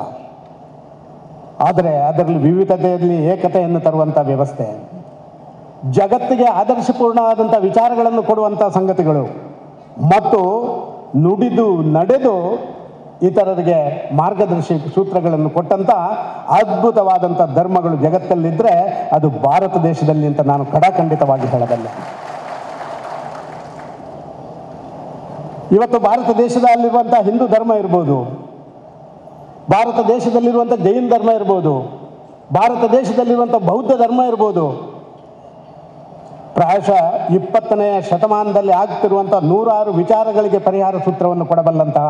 ಆದರೆ ಅದರಲ್ಲಿ ವಿವಿಧತೆಯಲ್ಲಿ ಏಕತೆಯನ್ನು ತರುವಂಥ ವ್ಯವಸ್ಥೆ, ಜಗತ್ತಿಗೆ ಆದರ್ಶಪೂರ್ಣವಾದಂಥ ವಿಚಾರಗಳನ್ನು ಕೊಡುವಂಥ ಸಂಗತಿಗಳು ಮತ್ತು ನುಡಿದು ನಡೆದು ಇತರರಿಗೆ ಮಾರ್ಗದರ್ಶಿ ಸೂತ್ರಗಳನ್ನು ಕೊಟ್ಟಂಥ ಅದ್ಭುತವಾದಂಥ ಧರ್ಮಗಳು ಜಗತ್ತಲ್ಲಿದ್ದರೆ ಅದು ಭಾರತ ದೇಶದಲ್ಲಿ ಅಂತ ನಾನು ಖಡಾಖಂಡಿತವಾಗಿ ಹೇಳಬಲ್ಲೆ. ಇವತ್ತು ಭಾರತ ದೇಶದಲ್ಲಿರುವಂಥ ಹಿಂದೂ ಧರ್ಮ ಇರ್ಬೋದು, ಭಾರತ ದೇಶದಲ್ಲಿರುವಂಥ ಜೈನ ಧರ್ಮ ಇರ್ಬೋದು, ಭಾರತ ದೇಶದಲ್ಲಿರುವಂಥ ಬೌದ್ಧ ಧರ್ಮ ಇರ್ಬೋದು, ಪ್ರಾಯಶಃ 20ನೇ ಶತಮಾನದಲ್ಲಿ ಆಗ್ತಿರುವಂಥ ನೂರಾರು ವಿಚಾರಗಳಿಗೆ ಪರಿಹಾರ ಸೂತ್ರವನ್ನು ಕೊಡಬಲ್ಲಂತಹ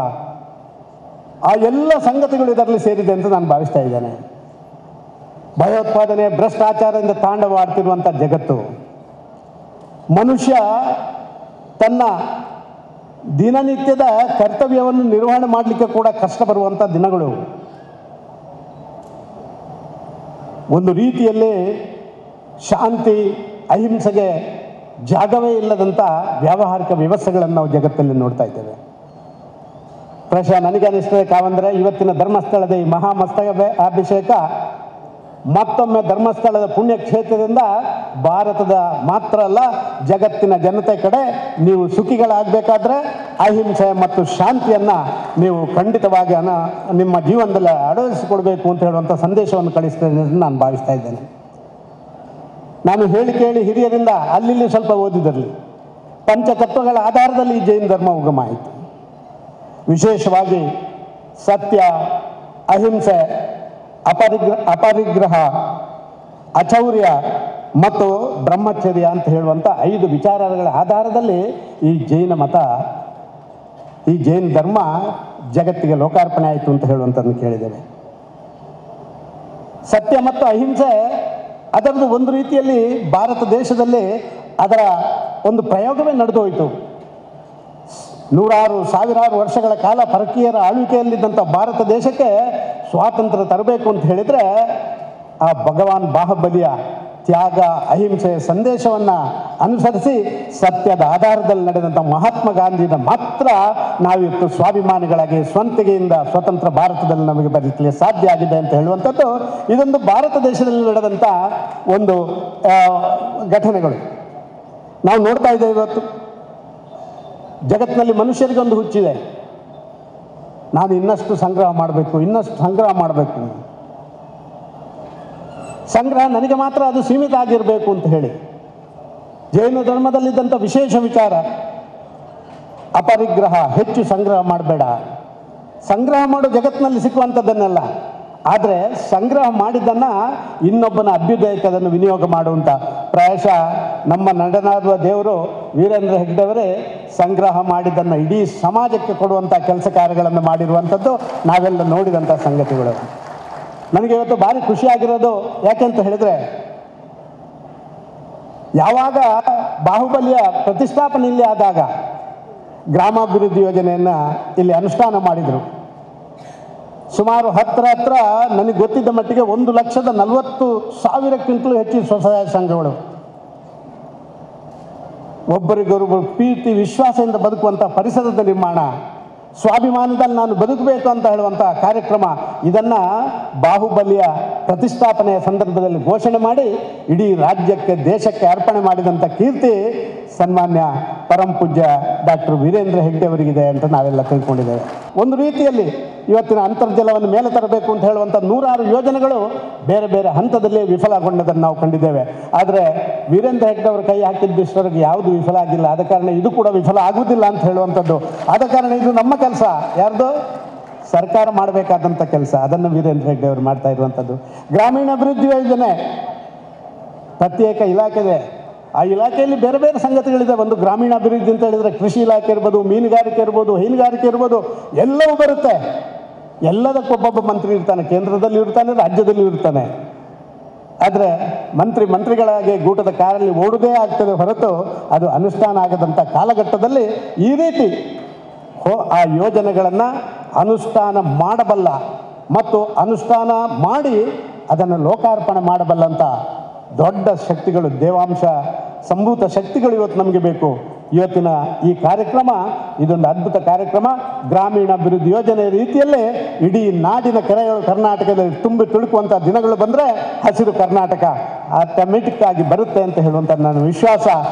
ಆ ಎಲ್ಲ ಸಂಗತಿಗಳು ಇದರಲ್ಲಿ ಸೇರಿದೆ ಅಂತ ನಾನು ಭಾವಿಸ್ತಾ ಇದ್ದೇನೆ. ಭಯೋತ್ಪಾದನೆ ಭ್ರಷ್ಟಾಚಾರದಿಂದ ತಾಂಡವಾಡ್ತಿರುವಂಥ ಜಗತ್ತು, ಮನುಷ್ಯ ತನ್ನ ದಿನನಿತ್ಯದ ಕರ್ತವ್ಯವನ್ನು ನಿರ್ವಹಣೆ ಮಾಡಲಿಕ್ಕೆ ಕೂಡ ಕಷ್ಟ ಬರುವಂಥ ದಿನಗಳು, ಒಂದು ರೀತಿಯಲ್ಲಿ ಶಾಂತಿ ಅಹಿಂಸೆಗೆ ಜಾಗವೇ ಇಲ್ಲದಂಥ ವ್ಯಾವಹಾರಿಕ ವ್ಯವಸ್ಥೆಗಳನ್ನು ನಾವು ಜಗತ್ತಲ್ಲಿ ನೋಡ್ತಾ ಇದ್ದೇವೆ. ಪ್ರಾಯಶಃ ನನಗೆ ಅನಿಸ್ತದೆ ಕಾವಂದರೆ ಇವತ್ತಿನ ಧರ್ಮಸ್ಥಳದ ಈ ಮಹಾಮಸ್ತಕಾಭಿಷೇಕ ಮತ್ತೊಮ್ಮೆ ಧರ್ಮಸ್ಥಳದ ಪುಣ್ಯಕ್ಷೇತ್ರದಿಂದ ಭಾರತದ ಮಾತ್ರ ಅಲ್ಲ ಜಗತ್ತಿನ ಜನತೆ ಕಡೆ ನೀವು ಸುಖಿಗಳಾಗಬೇಕಾದ್ರೆ ಅಹಿಂಸೆ ಮತ್ತು ಶಾಂತಿಯನ್ನು ನೀವು ಖಂಡಿತವಾಗಿ ನಿಮ್ಮ ಜೀವನದಲ್ಲಿ ಅಳವಡಿಸಿಕೊಡ್ಬೇಕು ಅಂತ ಹೇಳುವಂಥ ಸಂದೇಶವನ್ನು ಕಳಿಸ್ತೇನೆ ಅಂತ ನಾನು ಭಾವಿಸ್ತಾ ಇದ್ದೇನೆ. ನಾನು ಹೇಳಿ ಕೇಳಿ ಹಿರಿಯರಿಂದ ಅಲ್ಲಿ ಸ್ವಲ್ಪ ಓದಿದಿರಲಿ, ಪಂಚತತ್ವಗಳ ಆಧಾರದಲ್ಲಿ ಈ ಜೈನ ಧರ್ಮ ಉಗಮ ಆಯಿತು. ವಿಶೇಷವಾಗಿ ಸತ್ಯ, ಅಹಿಂಸೆ, ಅಪರಿಗ್ರಹ, ಅಚೌರ್ಯ ಮತ್ತು ಬ್ರಹ್ಮಚರ್ಯ ಅಂತ ಹೇಳುವಂಥ 5 ವಿಚಾರಗಳ ಆಧಾರದಲ್ಲಿ ಈ ಜೈನ ಮತ, ಈ ಜೈನ ಧರ್ಮ ಜಗತ್ತಿಗೆ ಲೋಕಾರ್ಪಣೆ ಆಯಿತು ಅಂತ ಹೇಳುವಂಥದ್ದನ್ನು ಕೇಳಿದ್ದೇವೆ. ಸತ್ಯ ಮತ್ತು ಅಹಿಂಸೆ ಅದರದ್ದು ಒಂದು ರೀತಿಯಲ್ಲಿ ಭಾರತ ದೇಶದಲ್ಲಿ ಅದರ ಒಂದು ಪ್ರಯೋಗವೇ ನಡೆದು ಹೋಯಿತು. ನೂರಾರು ಸಾವಿರಾರು ವರ್ಷಗಳ ಕಾಲ ಪರಕೀಯರ ಆಳ್ವಿಕೆಯಲ್ಲಿದ್ದಂಥ ಭಾರತ ದೇಶಕ್ಕೆ ಸ್ವಾತಂತ್ರ್ಯ ತರಬೇಕು ಅಂತ ಹೇಳಿದರೆ ಆ ಭಗವಾನ್ ಬಾಹುಬಲಿಯ ತ್ಯಾಗ ಅಹಿಂಸೆಯ ಸಂದೇಶವನ್ನು ಅನುಸರಿಸಿ ಸತ್ಯದ ಆಧಾರದಲ್ಲಿ ನಡೆದಂಥ ಮಹಾತ್ಮ ಗಾಂಧಿನ ಮಾತ್ರ ನಾವಿತ್ತು ಸ್ವಾಭಿಮಾನಿಗಳಾಗಿ ಸ್ವಂತಿಕೆಯಿಂದ ಸ್ವತಂತ್ರ ಭಾರತದಲ್ಲಿ ನಮಗೆ ಬರಲಿಕ್ಕೆ ಸಾಧ್ಯ ಆಗಿದೆ ಅಂತ ಹೇಳುವಂಥದ್ದು ಇದೊಂದು ಭಾರತ ದೇಶದಲ್ಲಿ ನಡೆದಂಥ ಒಂದು ಘಟನೆಗಳು ನಾವು ನೋಡ್ತಾ ಇದ್ದೇವೆ. ಇವತ್ತು ಜಗತ್ತಿನಲ್ಲಿ ಮನುಷ್ಯರಿಗೊಂದು ಹುಚ್ಚಿದೆ, ನಾನು ಇನ್ನಷ್ಟು ಸಂಗ್ರಹ ಮಾಡಬೇಕು, ಇನ್ನಷ್ಟು ಸಂಗ್ರಹ ಮಾಡಬೇಕು, ಸಂಗ್ರಹ ನನಗೆ ಮಾತ್ರ ಅದು ಸೀಮಿತ ಆಗಿರಬೇಕು ಅಂತ ಹೇಳಿ. ಜೈನ ಧರ್ಮದಲ್ಲಿದ್ದಂಥ ವಿಶೇಷ ವಿಚಾರ ಅಪರಿಗ್ರಹ, ಹೆಚ್ಚು ಸಂಗ್ರಹ ಮಾಡಬೇಡ. ಸಂಗ್ರಹ ಮಾಡೋ ಜಗತ್ತಿನಲ್ಲಿ ಸಿಕ್ಕುವಂಥದ್ದನ್ನೆಲ್ಲ, ಆದರೆ ಸಂಗ್ರಹ ಮಾಡಿದ್ದನ್ನು ಇನ್ನೊಬ್ಬನ ಅಭ್ಯುದಯಕ್ಕೆ ಅದನ್ನು ವಿನಿಯೋಗ ಮಾಡುವಂಥ ಪ್ರಾಯಶಃ ನಮ್ಮ ನಡೆನಾಡುವ ದೇವರು ವೀರೇಂದ್ರ ಹೆಗ್ಗಡೆಯವರೇ ಸಂಗ್ರಹ ಮಾಡಿದ್ದನ್ನು ಇಡೀ ಸಮಾಜಕ್ಕೆ ಕೊಡುವಂಥ ಕೆಲಸ ಕಾರ್ಯಗಳನ್ನು ಮಾಡಿರುವಂಥದ್ದು ನಾವೆಲ್ಲ ನೋಡಿದಂಥ ಸಂಗತಿಗಳು. ನನಗೆ ಇವತ್ತು ಭಾರಿ ಖುಷಿಯಾಗಿರೋದು ಯಾಕೆಂತ ಹೇಳಿದರೆ, ಯಾವಾಗ ಬಾಹುಬಲಿಯ ಪ್ರತಿಷ್ಠಾಪನೆ ಇಲ್ಲಿ ಆದಾಗ ಗ್ರಾಮಾಭಿವೃದ್ಧಿ ಯೋಜನೆಯನ್ನು ಇಲ್ಲಿ ಅನುಷ್ಠಾನ ಮಾಡಿದರು. ಸುಮಾರು ಹತ್ರ ನನಗೆ ಗೊತ್ತಿದ್ದ ಮಟ್ಟಿಗೆ 1,40,000ಕ್ಕಿಂತಲೂ ಹೆಚ್ಚು ಸ್ವಸಹಾಯ ಸಂಘಗಳು ಒಬ್ಬರಿಗೊಬ್ಬರು ಪ್ರೀತಿ ವಿಶ್ವಾಸದಿಂದ ಬದುಕುವಂಥ ಪರಿಸರದ ನಿರ್ಮಾಣ, ಸ್ವಾಭಿಮಾನದಲ್ಲಿ ನಾನು ಬದುಕಬೇಕು ಅಂತ ಹೇಳುವಂಥ ಕಾರ್ಯಕ್ರಮ, ಇದನ್ನು ಬಾಹುಬಲಿಯ ಪ್ರತಿಷ್ಠಾಪನೆಯ ಸಂದರ್ಭದಲ್ಲಿ ಘೋಷಣೆ ಮಾಡಿ ಇಡೀ ರಾಜ್ಯಕ್ಕೆ ದೇಶಕ್ಕೆ ಅರ್ಪಣೆ ಮಾಡಿದಂಥ ಕೀರ್ತಿ ಸನ್ಮಾನ್ಯ ಪರಂ ಪೂಜ್ಯ ಡಾಕ್ಟರ್ ವೀರೇಂದ್ರ ಹೆಗ್ಗಡೆ ಅವರಿಗಿದೆ ಅಂತ ನಾವೆಲ್ಲ ತಿಳ್ಕೊಂಡಿದ್ದೇವೆ. ಒಂದು ರೀತಿಯಲ್ಲಿ ಇವತ್ತಿನ ಅಂತರ್ಜಲವನ್ನು ಮೇಲೆ ತರಬೇಕು ಅಂತ ಹೇಳುವಂಥ ನೂರಾರು ಯೋಜನೆಗಳು ಬೇರೆ ಬೇರೆ ಹಂತದಲ್ಲಿ ವಿಫಲಗೊಂಡದನ್ನು ನಾವು ಕಂಡಿದ್ದೇವೆ. ಆದರೆ ವೀರೇಂದ್ರ ಹೆಗ್ಗಡೆ ಅವರು ಕೈ ಹಾಕಿದ್ದಷ್ಟವರೆಗೆ ಯಾವುದು ವಿಫಲ ಆಗಿಲ್ಲ. ಆದ ಕಾರಣ ಇದು ಕೂಡ ವಿಫಲ ಆಗುವುದಿಲ್ಲ ಅಂತ ಹೇಳುವಂಥದ್ದು. ಆದ ಕಾರಣ ಇದು ನಮ್ಮ ಕೆಲಸ, ಯಾರ್ದು ಸರ್ಕಾರ ಮಾಡಬೇಕಾದಂಥ ಕೆಲಸ, ಅದನ್ನು ವೀರೇಂದ್ರ ಹೆಗ್ಗಡೆ ಅವರು ಮಾಡ್ತಾ ಇರುವಂಥದ್ದು. ಗ್ರಾಮೀಣಾಭಿವೃದ್ಧಿ ಯೋಜನೆ ಪ್ರತ್ಯೇಕ ಇಲಾಖೆ ಇದೆ. ಆ ಇಲಾಖೆಯಲ್ಲಿ ಬೇರೆ ಬೇರೆ ಸಂಗತಿಗಳಿದೆ. ಒಂದು ಗ್ರಾಮೀಣಾಭಿವೃದ್ಧಿ ಅಂತ ಹೇಳಿದರೆ ಕೃಷಿ ಇಲಾಖೆ ಇರ್ಬೋದು, ಮೀನುಗಾರಿಕೆ ಇರ್ಬೋದು, ಹೈನುಗಾರಿಕೆ ಇರ್ಬೋದು, ಎಲ್ಲವೂ ಬರುತ್ತೆ. ಎಲ್ಲದಕ್ಕೊಬ್ಬೊಬ್ಬ ಮಂತ್ರಿ ಇರ್ತಾನೆ, ಕೇಂದ್ರದಲ್ಲಿ ಇರ್ತಾನೆ, ರಾಜ್ಯದಲ್ಲಿ ಇರ್ತಾನೆ. ಆದರೆ ಮಂತ್ರಿಗಳಾಗಿ ಗೂಟದ ಕಾರಲ್ಲಿ ಓಡುವುದೇ ಆಗ್ತದೆ ಹೊರತು ಅದು ಅನುಷ್ಠಾನ ಆಗದಂಥ ಕಾಲಘಟ್ಟದಲ್ಲಿ ಈ ರೀತಿ ಆ ಯೋಜನೆಗಳನ್ನು ಅನುಷ್ಠಾನ ಮಾಡಬಲ್ಲ ಮತ್ತು ಅನುಷ್ಠಾನ ಮಾಡಿ ಅದನ್ನು ಲೋಕಾರ್ಪಣೆ ಮಾಡಬಲ್ಲಂಥ ದೊಡ್ಡ ಶಕ್ತಿಗಳು, ದೇವಾಂಶ ಸಂಭೂತ ಶಕ್ತಿಗಳು ಇವತ್ತು ನಮಗೆ ಬೇಕು. ಇವತ್ತಿನ ಈ ಕಾರ್ಯಕ್ರಮ ಇದೊಂದು ಅದ್ಭುತ ಕಾರ್ಯಕ್ರಮ. ಗ್ರಾಮೀಣಾಭಿವೃದ್ಧಿ ಯೋಜನೆ ರೀತಿಯಲ್ಲೇ ಇಡೀ ನಾಡಿನ ಕೆರೆಗಳು ಕರ್ನಾಟಕದಲ್ಲಿ ತುಂಬಿ ತುಳುಕುವಂಥ ದಿನಗಳು ಬಂದರೆ ಹಸಿರು ಕರ್ನಾಟಕ ಆಟೋಮೆಟಿಕ್ ಆಗಿ ಬರುತ್ತೆ ಅಂತ ಹೇಳುವಂಥ ನನ್ನ ವಿಶ್ವಾಸ.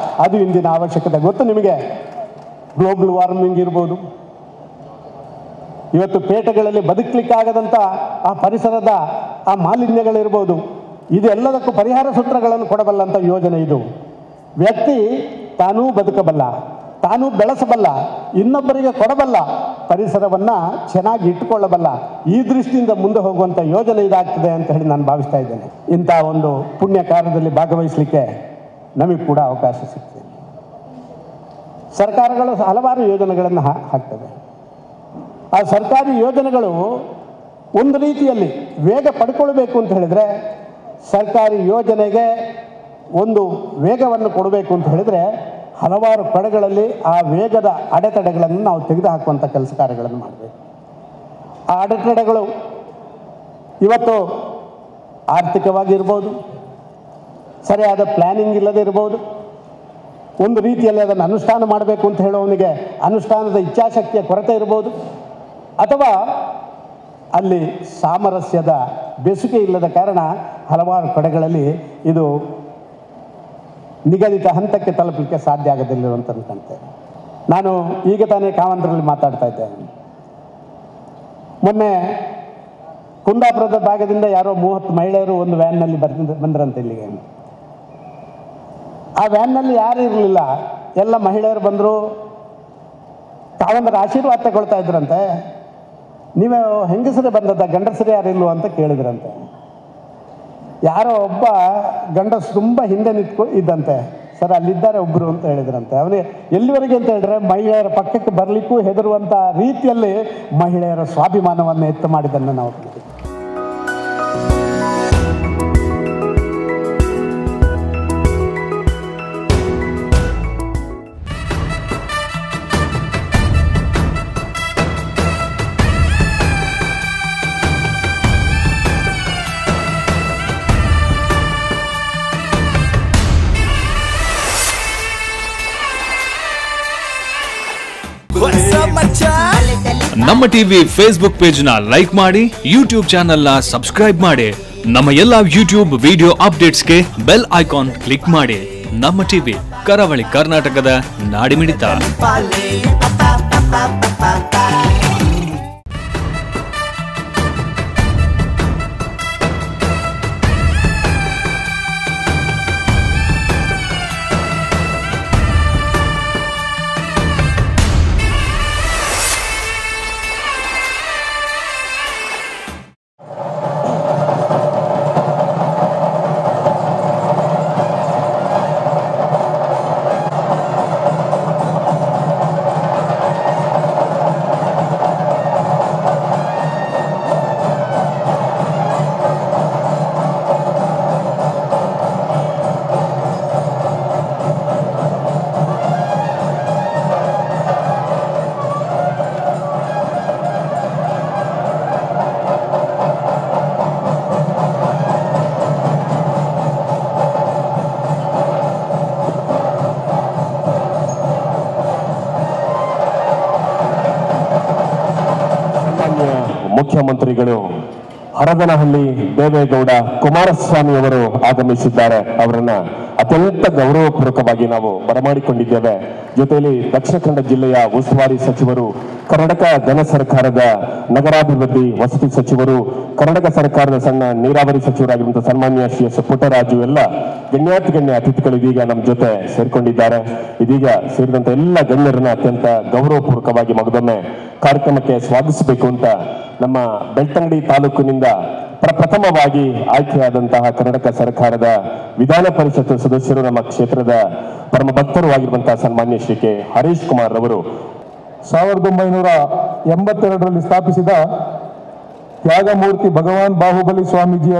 ಅದು ಇಂದಿನ ಅವಶ್ಯಕತೆ. ಗೊತ್ತು ನಿಮಗೆ, ಗ್ಲೋಬಲ್ ವಾರ್ಮಿಂಗ್ ಇರ್ಬೋದು, ಇವತ್ತು ಪೇಟೆಗಳಲ್ಲಿ ಬದುಕಲಿಕ್ಕಾಗದಂಥ ಆ ಪರಿಸರದ ಆ ಮಾಲಿನ್ಯಗಳಿರ್ಬೋದು, ಇದೆಲ್ಲದಕ್ಕೂ ಪರಿಹಾರ ಸೂತ್ರಗಳನ್ನು ಕೊಡಬಲ್ಲಂಥ ಯೋಜನೆ ಇದು. ವ್ಯಕ್ತಿ ತಾನೂ ಬದುಕಬಲ್ಲ, ತಾನೂ ಬೆಳೆಸಬಲ್ಲ, ಇನ್ನೊಬ್ಬರಿಗೆ ಕೊಡಬಲ್ಲ, ಪರಿಸರವನ್ನು ಚೆನ್ನಾಗಿ ಇಟ್ಟುಕೊಳ್ಳಬಲ್ಲ. ಈ ದೃಷ್ಟಿಯಿಂದ ಮುಂದೆ ಹೋಗುವಂಥ ಯೋಜನೆ ಇದಾಗ್ತದೆ ಅಂತ ಹೇಳಿ ನಾನು ಭಾವಿಸ್ತಾ ಇದ್ದೇನೆ. ಇಂಥ ಒಂದು ಪುಣ್ಯ ಕಾರ್ಯದಲ್ಲಿ ಭಾಗವಹಿಸಲಿಕ್ಕೆ ನಮಗೆ ಕೂಡ ಅವಕಾಶ ಸಿಗ್ತದೆ. ಸರ್ಕಾರಗಳು ಹಲವಾರು ಯೋಜನೆಗಳನ್ನು ಹಾಕ್ತವೆ. ಆ ಸರ್ಕಾರಿ ಯೋಜನೆಗಳು ಒಂದು ರೀತಿಯಲ್ಲಿ ವೇಗ ಪಡ್ಕೊಳ್ಬೇಕು ಅಂತ ಹೇಳಿದರೆ, ಸರ್ಕಾರಿ ಯೋಜನೆಗೆ ಒಂದು ವೇಗವನ್ನು ಕೊಡಬೇಕು ಅಂತ ಹೇಳಿದರೆ ಹಲವಾರು ಕಡೆಗಳಲ್ಲಿ ಆ ವೇಗದ ಅಡೆತಡೆಗಳನ್ನು ನಾವು ತೆಗೆದುಹಾಕುವಂಥ ಕೆಲಸ ಕಾರ್ಯಗಳನ್ನು ಮಾಡಬೇಕು. ಆ ಅಡೆತಡೆಗಳು ಇವತ್ತು ಆರ್ಥಿಕವಾಗಿ ಇರ್ಬೋದು, ಸರಿಯಾದ ಪ್ಲ್ಯಾನಿಂಗ್ ಇಲ್ಲದೆ ಇರ್ಬೋದು, ಒಂದು ರೀತಿಯಲ್ಲಿ ಅದನ್ನು ಅನುಷ್ಠಾನ ಮಾಡಬೇಕು ಅಂತ ಹೇಳೋವನಿಗೆ ಅನುಷ್ಠಾನದ ಇಚ್ಛಾಶಕ್ತಿಯ ಕೊರತೆ ಇರ್ಬೋದು, ಅಥವಾ ಅಲ್ಲಿ ಸಾಮರಸ್ಯದ ಬೆಸುಗೆ ಇಲ್ಲದ ಕಾರಣ ಹಲವಾರು ಕಡೆಗಳಲ್ಲಿ ಇದು ನಿಗದಿತ ಹಂತಕ್ಕೆ ತಲುಪಲಿಕ್ಕೆ ಸಾಧ್ಯ ಆಗೋದಿಲ್ಲ ಅಂತ ಕಾಣ್ತೇನೆ. ನಾನು ಈಗ ತಾನೇ ಕಾವಂತರಲ್ಲಿ ಮಾತಾಡ್ತಾ ಇದ್ದೇನೆ. ಮೊನ್ನೆ ಕುಂದಾಪುರದ ಭಾಗದಿಂದ ಯಾರೋ 30 ಮಹಿಳೆಯರು ಒಂದು ವ್ಯಾನ್ನಲ್ಲಿ ಬಂದ್ರಂತೆ ಇಲ್ಲಿಗೆ. ಆ ವ್ಯಾನ್ನಲ್ಲಿ ಯಾರು ಇರಲಿಲ್ಲ, ಎಲ್ಲ ಮಹಿಳೆಯರು ಬಂದರು. ಕಾವಂತರ ಆಶೀರ್ವಾದ ತಗೊಳ್ತಾ ಇದ್ರಂತೆ. ನೀವೇ ಹೆಂಗಸರೇ ಬಂದದ್ದ, ಗಂಡಸರೇ ಯಾರಿಲ್ವ ಅಂತ ಕೇಳಿದ್ರಂತೆ. ಯಾರೋ ಒಬ್ಬ ಗಂಡಸು ತುಂಬ ಹಿಂದೆ ಇದ್ದಂತೆ. ಸರ್ ಅಲ್ಲಿದ್ದಾರೆ ಒಬ್ಬರು ಅಂತ ಹೇಳಿದ್ರಂತೆ. ಅವನಿಗೆ ಎಲ್ಲಿವರೆಗೆ ಅಂತ ಹೇಳಿದ್ರೆ, ಮಹಿಳೆಯರ ಪಕ್ಕಕ್ಕೆ ಬರಲಿಕ್ಕೂ ಹೆದರುವಂಥ ರೀತಿಯಲ್ಲಿ ಮಹಿಳೆಯರ ಸ್ವಾಭಿಮಾನವನ್ನು ಎತ್ತು ಮಾಡಿದ್ದನ್ನು ನಾವು ನೋಡಿದ್ದೀವಿ. ನಮ್ಮ ಟಿವಿ ಫೇಸ್ಬುಕ್ ಪೇಜ್ ನ ಲೈಕ್ ಮಾಡಿ, ಯೂಟ್ಯೂಬ್ ಚಾನೆಲ್ ನ ಸಬ್ಸ್ಕ್ರೈಬ್ ಮಾಡಿ. ನಮ್ಮ ಎಲ್ಲಾ ಯೂಟ್ಯೂಬ್ ವಿಡಿಯೋ ಅಪ್ಡೇಟ್ಸ್ಗೆ ಬೆಲ್ ಐಕಾನ್ ಕ್ಲಿಕ್ ಮಾಡಿ. ನಮ್ಮ ಟಿವಿ ಕರಾವಳಿ ಕರ್ನಾಟಕದ ನಾಡಿಮಿಡಿತ. ಮುಖ್ಯಮಂತ್ರಿಗಳು ಹರದನಹಳ್ಳಿ ದೇವೇಗೌಡ ಕುಮಾರಸ್ವಾಮಿ ಅವರು ಆಗಮಿಸಿದ್ದಾರೆ. ಅವರನ್ನ ಅತ್ಯಂತ ಗೌರವಪೂರ್ವಕವಾಗಿ ನಾವು ಬರಮಾಡಿಕೊಂಡಿದ್ದೇವೆ. ಜೊತೆಯಲ್ಲಿ ದಕ್ಷಿಣ ಕನ್ನಡ ಜಿಲ್ಲೆಯ ಉಸ್ತುವಾರಿ ಸಚಿವರು, ಕರ್ನಾಟಕ ಘನ ಸರ್ಕಾರದ ನಗರಾಭಿವೃದ್ಧಿ ವಸತಿ ಸಚಿವರು, ಕರ್ನಾಟಕ ಸರ್ಕಾರದ ಸಣ್ಣ ನೀರಾವರಿ ಸಚಿವರಾಗಿರುವಂತಹ ಸನ್ಮಾನ್ಯ ಶ್ರೀ ಎಸ್ ಪುಟ್ಟರಾಜು, ಎಲ್ಲ ಗಣ್ಯಾತಿಗಣ್ಯ ಅತಿಥಿಗಳು ಇದೀಗ ನಮ್ಮ ಜೊತೆ ಸೇರ್ಕೊಂಡಿದ್ದಾರೆ. ಇದೀಗ ಸೇರಿದಂತ ಎಲ್ಲ ಗಣ್ಯರನ್ನ ಅತ್ಯಂತ ಗೌರವಪೂರ್ವಕವಾಗಿ ಮಗದೊಮ್ಮೆ ಕಾರ್ಯಕ್ರಮಕ್ಕೆ ಸ್ವಾಗತಿಸಬೇಕು ಅಂತ ನಮ್ಮ ಬೆಳ್ತಂಗಡಿ ತಾಲೂಕಿನಿಂದ ಪ್ರಪ್ರಥಮವಾಗಿ ಆಯ್ಕೆಯಾದಂತಹ ಕರ್ನಾಟಕ ಸರ್ಕಾರದ ವಿಧಾನ ಪರಿಷತ್ ಸದಸ್ಯರು, ನಮ್ಮ ಕ್ಷೇತ್ರದ ಪರಮ ಭಕ್ತರು ಆಗಿರುವಂತಹ ಸನ್ಮಾನ್ಯ ಶ್ರೀ ಕೆ ಹರೀಶ್ ಕುಮಾರ್ ಅವರು 1982ರಲ್ಲಿ ಸ್ಥಾಪಿಸಿದ ತ್ಯಾಗಮೂರ್ತಿ ಭಗವಾನ್ ಬಾಹುಬಲಿ ಸ್ವಾಮೀಜಿಯ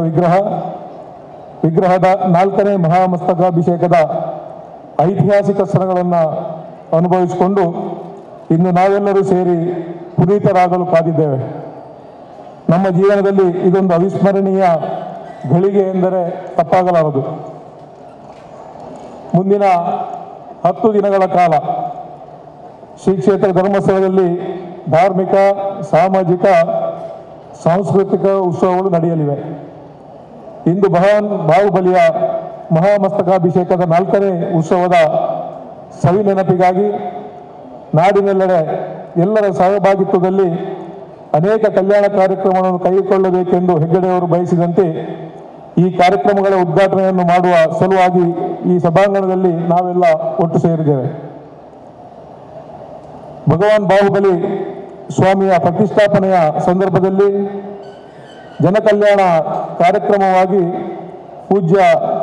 ವಿಗ್ರಹದ 4ನೇ ಮಹಾಮಸ್ತಕಾಭಿಷೇಕದ ಐತಿಹಾಸಿಕ ಕ್ಷಣಗಳನ್ನು ಅನುಭವಿಸಿಕೊಂಡು ಇಂದು ನಾವೆಲ್ಲರೂ ಸೇರಿ ಪುನೀತರಾಗಲು ಕಾದಿದ್ದೇವೆ. ನಮ್ಮ ಜೀವನದಲ್ಲಿ ಇದೊಂದು ಅವಿಸ್ಮರಣೀಯ ಘಳಿಗೆ ಎಂದರೆ ತಪ್ಪಾಗಲಾರದು. ಮುಂದಿನ 10 ದಿನಗಳ ಕಾಲ ಶ್ರೀ ಕ್ಷೇತ್ರ ಧರ್ಮಸ್ಥಳದಲ್ಲಿ ಧಾರ್ಮಿಕ, ಸಾಮಾಜಿಕ, ಸಾಂಸ್ಕೃತಿಕ ಉತ್ಸವಗಳು ನಡೆಯಲಿವೆ. ಇಂದು ಭಗವಾನ್ ಬಾಹುಬಲಿಯ ಮಹಾಮಸ್ತಕಾಭಿಷೇಕದ 4ನೇ ಉತ್ಸವದ ಸವಿ ನೆನಪಿಗಾಗಿ ನಾಡಿನೆಲ್ಲೆಡೆ ಎಲ್ಲರ ಸಹಭಾಗಿತ್ವದಲ್ಲಿ ಅನೇಕ ಕಲ್ಯಾಣ ಕಾರ್ಯಕ್ರಮಗಳನ್ನು ಕೈಗೊಳ್ಳಬೇಕೆಂದು ಹೆಗ್ಗಡೆಯವರು ಬಯಸಿದಂತೆ ಈ ಕಾರ್ಯಕ್ರಮಗಳ ಉದ್ಘಾಟನೆಯನ್ನು ಮಾಡುವ ಸಲುವಾಗಿ ಈ ಸಭಾಂಗಣದಲ್ಲಿ ನಾವೆಲ್ಲ ಒಟ್ಟು ಸೇರಿದ್ದೇವೆ. ಭಗವಾನ್ ಬಾಹುಬಲಿ ಸ್ವಾಮಿಯ ಪ್ರತಿಷ್ಠಾಪನೆಯ ಸಂದರ್ಭದಲ್ಲಿ ಜನಕಲ್ಯಾಣ ಕಾರ್ಯಕ್ರಮವಾಗಿ ಪೂಜ್ಯ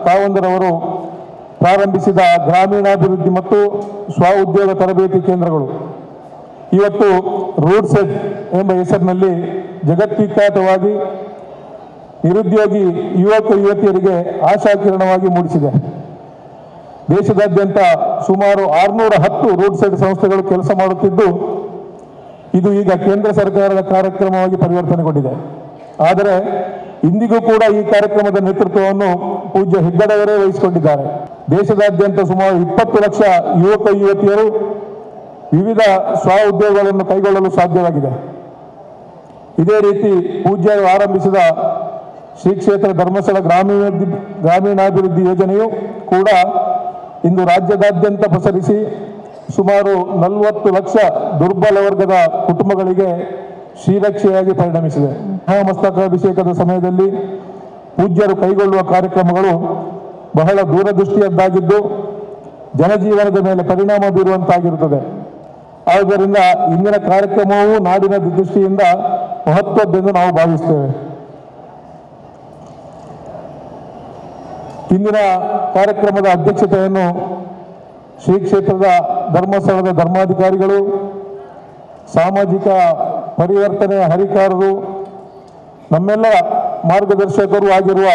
ಕಾವಂದರವರು ಪ್ರಾರಂಭಿಸಿದ ಗ್ರಾಮೀಣಾಭಿವೃದ್ಧಿ ಮತ್ತು ಸ್ವಉದ್ಯೋಗ ತರಬೇತಿ ಕೇಂದ್ರಗಳು ಇವತ್ತು ರೂಟ್ ಸೆಟ್ ಎಂಬ ಹೆಸರಿನಲ್ಲಿ ಜಗದ್ವಿಖ್ಯಾತವಾಗಿ ನಿರುದ್ಯೋಗಿ ಯುವಕ ಯುವತಿಯರಿಗೆ ಆಶಾಕಿರಣವಾಗಿ ಮೂಡಿಸಿದೆ. ದೇಶದಾದ್ಯಂತ ಸುಮಾರು 610 ರೂಟ್ ಸೆಟ್ ಸಂಸ್ಥೆಗಳು ಕೆಲಸ ಮಾಡುತ್ತಿದ್ದು ಇದು ಈಗ ಕೇಂದ್ರ ಸರ್ಕಾರದ ಕಾರ್ಯಕ್ರಮವಾಗಿ ಪರಿವರ್ತನೆಗೊಂಡಿದೆ. ಆದರೆ ಇಂದಿಗೂ ಕೂಡ ಈ ಕಾರ್ಯಕ್ರಮದ ನೇತೃತ್ವವನ್ನು ಪೂಜ್ಯ ಹೆಗ್ಗಡೆಯವರೇ ವಹಿಸಿಕೊಂಡಿದ್ದಾರೆ. ದೇಶದಾದ್ಯಂತ ಸುಮಾರು 20 ಲಕ್ಷ ಯುವಕ ಯುವತಿಯರು ವಿವಿಧ ಸ್ವ ಉದ್ಯೋಗಗಳನ್ನು ಕೈಗೊಳ್ಳಲು ಸಾಧ್ಯವಾಗಿದೆ. ಇದೇ ರೀತಿ ಪೂಜ್ಯರು ಆರಂಭಿಸಿದ ಶ್ರೀ ಕ್ಷೇತ್ರ ಧರ್ಮಸ್ಥಳ ಗ್ರಾಮೀಣಾಭಿವೃದ್ಧಿ ಯೋಜನೆಯು ಕೂಡ ಇಂದು ರಾಜ್ಯದಾದ್ಯಂತ ಪಸರಿಸಿ ಸುಮಾರು 40 ಲಕ್ಷ ದುರ್ಬಲ ವರ್ಗದ ಕುಟುಂಬಗಳಿಗೆ ಶ್ರೀರಕ್ಷೆಯಾಗಿ ಪರಿಣಮಿಸಿದೆ. ಮಹಾಮಸ್ತಕಾಭಿಷೇಕದ ಸಮಯದಲ್ಲಿ ಪೂಜ್ಯರು ಕೈಗೊಳ್ಳುವ ಕಾರ್ಯಕ್ರಮಗಳು ಬಹಳ ದೂರದೃಷ್ಟಿಯದ್ದಾಗಿದ್ದು ಜನಜೀವನದ ಮೇಲೆ ಪರಿಣಾಮ ಬೀರುವಂತಾಗಿರುತ್ತದೆ. ಆದ್ದರಿಂದ ಇಂದಿನ ಕಾರ್ಯಕ್ರಮವು ನಾಡಿನ ದೃಷ್ಟಿಯಿಂದ ಮಹತ್ವದ್ದೆಂದು ನಾವು ಭಾವಿಸ್ತೇವೆ. ಇಂದಿನ ಕಾರ್ಯಕ್ರಮದ ಅಧ್ಯಕ್ಷತೆಯನ್ನು ಶ್ರೀ ಕ್ಷೇತ್ರದ ಧರ್ಮಸ್ಥಳದ ಧರ್ಮಾಧಿಕಾರಿಗಳು, ಸಾಮಾಜಿಕ ಪರಿವರ್ತನೆಯ ಹರಿಕಾರರು, ನಮ್ಮೆಲ್ಲರ ಮಾರ್ಗದರ್ಶಕರು ಆಗಿರುವ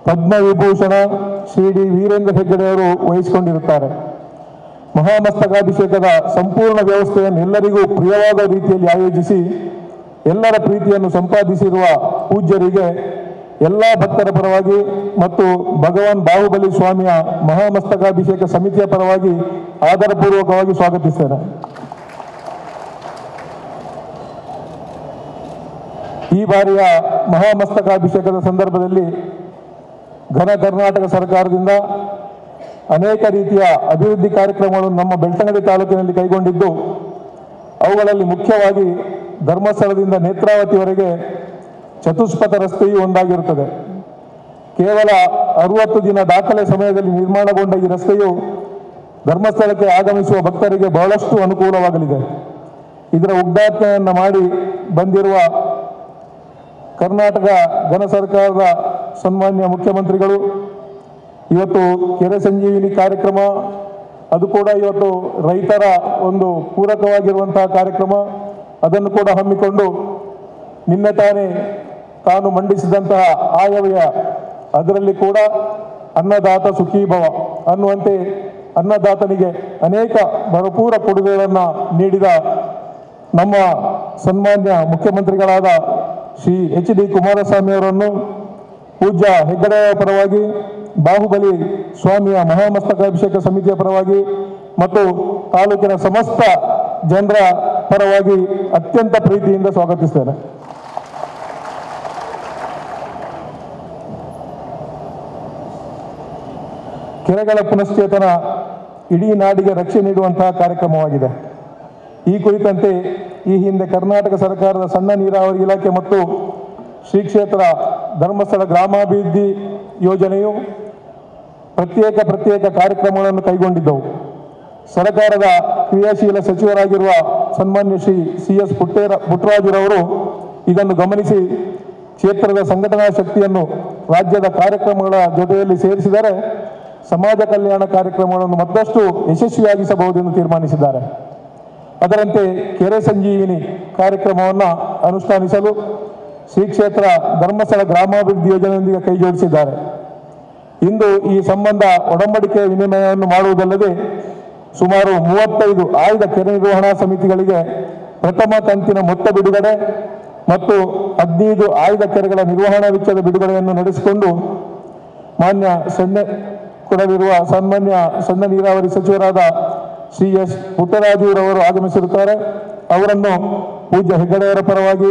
ಪದ್ಮವಿಭೂಷಣ ಶ್ರೀ ಡಿ ವೀರೇಂದ್ರ ಹೆಗ್ಗಡೆಯವರು ವಹಿಸಿಕೊಂಡಿರುತ್ತಾರೆ. ಮಹಾಮಸ್ತಕಾಭಿಷೇಕದ ಸಂಪೂರ್ಣ ವ್ಯವಸ್ಥೆಯನ್ನು ಎಲ್ಲರಿಗೂ ಪ್ರಿಯವಾದ ರೀತಿಯಲ್ಲಿ ಆಯೋಜಿಸಿ ಎಲ್ಲರ ಪ್ರೀತಿಯನ್ನು ಸಂಪಾದಿಸಿರುವ ಪೂಜ್ಯರಿಗೆ ಎಲ್ಲ ಭಕ್ತರ ಪರವಾಗಿ ಮತ್ತು ಭಗವಾನ್ ಬಾಹುಬಲಿ ಸ್ವಾಮಿಯ ಮಹಾಮಸ್ತಕಾಭಿಷೇಕ ಸಮಿತಿಯ ಪರವಾಗಿ ಆದರಪೂರ್ವಕವಾಗಿ ಸ್ವಾಗತಿಸ್ತೇನೆ. ಈ ಬಾರಿಯ ಮಹಾಮಸ್ತಕಾಭಿಷೇಕದ ಸಂದರ್ಭದಲ್ಲಿ ಘನ ಕರ್ನಾಟಕ ಸರ್ಕಾರದಿಂದ ಅನೇಕ ರೀತಿಯ ಅಭಿವೃದ್ಧಿ ಕಾರ್ಯಕ್ರಮಗಳನ್ನು ನಮ್ಮ ಬೆಳ್ತಂಗಡಿ ತಾಲೂಕಿನಲ್ಲಿ ಕೈಗೊಂಡಿದ್ದು ಅವುಗಳಲ್ಲಿ ಮುಖ್ಯವಾಗಿ ಧರ್ಮಸ್ಥಳದಿಂದ ನೇತ್ರಾವತಿವರೆಗೆ ಚತುಷ್ಪಥ ರಸ್ತೆಯು ಒಂದಾಗಿರುತ್ತದೆ. ಕೇವಲ 60 ದಿನ ದಾಖಲೆ ಸಮಯದಲ್ಲಿ ನಿರ್ಮಾಣಗೊಂಡ ಈ ರಸ್ತೆಯು ಧರ್ಮಸ್ಥಳಕ್ಕೆ ಆಗಮಿಸುವ ಭಕ್ತರಿಗೆ ಬಹಳಷ್ಟು ಅನುಕೂಲವಾಗಲಿದೆ. ಇದರ ಉದ್ಘಾಟನೆಯನ್ನು ಮಾಡಿ ಬಂದಿರುವ ಕರ್ನಾಟಕ ಘನ ಸರ್ಕಾರದ ಸನ್ಮಾನ್ಯ ಮುಖ್ಯಮಂತ್ರಿಗಳು ಇವತ್ತು ಕೆರೆ ಸಂಜೀವಿನಿ ಕಾರ್ಯಕ್ರಮ, ಅದು ಕೂಡ ಇವತ್ತು ರೈತರ ಒಂದು ಪೂರಕವಾಗಿರುವಂತಹ ಕಾರ್ಯಕ್ರಮ, ಅದನ್ನು ಕೂಡ ಹಮ್ಮಿಕೊಂಡು ನಿನ್ನೆ ತಾನೇ ತಾನು ಮಂಡಿಸಿದಂತಹ ಆಯವ್ಯಯ, ಅದರಲ್ಲಿ ಕೂಡ ಅನ್ನದಾತ ಸುಖೀಭವ ಅನ್ನುವಂತೆ ಅನ್ನದಾತನಿಗೆ ಅನೇಕ ಭರಪೂರ ಕೊಡುಗೆಗಳನ್ನು ನೀಡಿದ ನಮ್ಮ ಸನ್ಮಾನ್ಯ ಮುಖ್ಯಮಂತ್ರಿಗಳಾದ ಶ್ರೀ ಎಚ್.ಡಿ. ಕುಮಾರಸ್ವಾಮಿ ಅವರನ್ನು ಪೂಜ್ಯ ಹೆಗ್ಗಡೆಯ ಪರವಾಗಿ, ಬಾಹುಬಲಿ ಸ್ವಾಮಿಯ ಮಹಾಮಸ್ತಕಾಭಿಷೇಕ ಸಮಿತಿಯ ಪರವಾಗಿ ಮತ್ತು ತಾಲೂಕಿನ ಸಮಸ್ತ ಜನರ ಪರವಾಗಿ ಅತ್ಯಂತ ಪ್ರೀತಿಯಿಂದ ಸ್ವಾಗತಿಸ್ತೇನೆ. ಕೆರೆಗಳ ಪುನಶ್ಚೇತನ ಇಡೀ ನಾಡಿಗೆ ರಕ್ಷೆ ನೀಡುವಂತಹ ಕಾರ್ಯಕ್ರಮವಾಗಿದೆ. ಈ ಕುರಿತಂತೆ ಈ ಹಿಂದೆ ಕರ್ನಾಟಕ ಸರ್ಕಾರದ ಸಣ್ಣ ನೀರಾವರಿ ಇಲಾಖೆ ಮತ್ತು ಶ್ರೀ ಕ್ಷೇತ್ರ ಧರ್ಮಸ್ಥಳ ಗ್ರಾಮಾಭಿವೃದ್ಧಿ ಯೋಜನೆಯು ಪ್ರತ್ಯೇಕ ಕಾರ್ಯಕ್ರಮಗಳನ್ನು ಕೈಗೊಂಡಿದ್ದವು. ಸರ್ಕಾರದ ಕ್ರಿಯಾಶೀಲ ಸಚಿವರಾಗಿರುವ ಸನ್ಮಾನ್ಯ ಶ್ರೀ ಸಿ.ಎಸ್. ಪುಟ್ಟರಾಜುರವರು ಇದನ್ನು ಗಮನಿಸಿ ಕ್ಷೇತ್ರದ ಸಂಘಟನಾ ಶಕ್ತಿಯನ್ನು ರಾಜ್ಯದ ಕಾರ್ಯಕ್ರಮಗಳ ಜೊತೆಯಲ್ಲಿ ಸೇರಿಸಿದರೆ ಸಮಾಜ ಕಲ್ಯಾಣ ಕಾರ್ಯಕ್ರಮಗಳನ್ನು ಮತ್ತಷ್ಟು ಯಶಸ್ವಿಯಾಗಿಸಬಹುದೆಂದು ತೀರ್ಮಾನಿಸಿದ್ದಾರೆ. ಅದರಂತೆ ಕೆರೆ ಸಂಜೀವಿನಿ ಕಾರ್ಯಕ್ರಮವನ್ನು ಅನುಷ್ಠಾನಿಸಲು ಶ್ರೀ ಕ್ಷೇತ್ರ ಧರ್ಮಸ್ಥಳ ಗ್ರಾಮಾಭಿವೃದ್ಧಿ ಯೋಜನೆಯೊಂದಿಗೆ ಕೈ ಜೋಡಿಸಿದ್ದಾರೆ. ಇಂದು ಈ ಸಂಬಂಧ ಒಡಂಬಡಿಕೆ ವಿನಿಮಯವನ್ನು ಮಾಡುವುದಲ್ಲದೆ ಸುಮಾರು 35 ಆಯ್ದ ಕೆರೆ ನಿರ್ವಹಣಾ ಸಮಿತಿಗಳಿಗೆ ಪ್ರಥಮ ಕಂತಿನ ಮೊತ್ತ ಬಿಡುಗಡೆ ಮತ್ತು 15 ಆಯ್ದ ಕೆರೆಗಳ ನಿರ್ವಹಣಾ ವೆಚ್ಚದ ಬಿಡುಗಡೆಯನ್ನು ನಡೆಸಿಕೊಂಡು ಮಾನ್ಯ ಕೊಡಲಿರುವ ಸನ್ಮಾನ್ಯ ಸಣ್ಣ ನೀರಾವರಿ ಸಚಿವರಾದ ಶ್ರೀ ಎಸ್ ಪುಟ್ಟರಾಜುರವರು ಆಗಮಿಸಿರುತ್ತಾರೆ. ಅವರನ್ನು ಪೂಜ್ಯ ಹೆಗ್ಗಡೆಯವರ ಪರವಾಗಿ,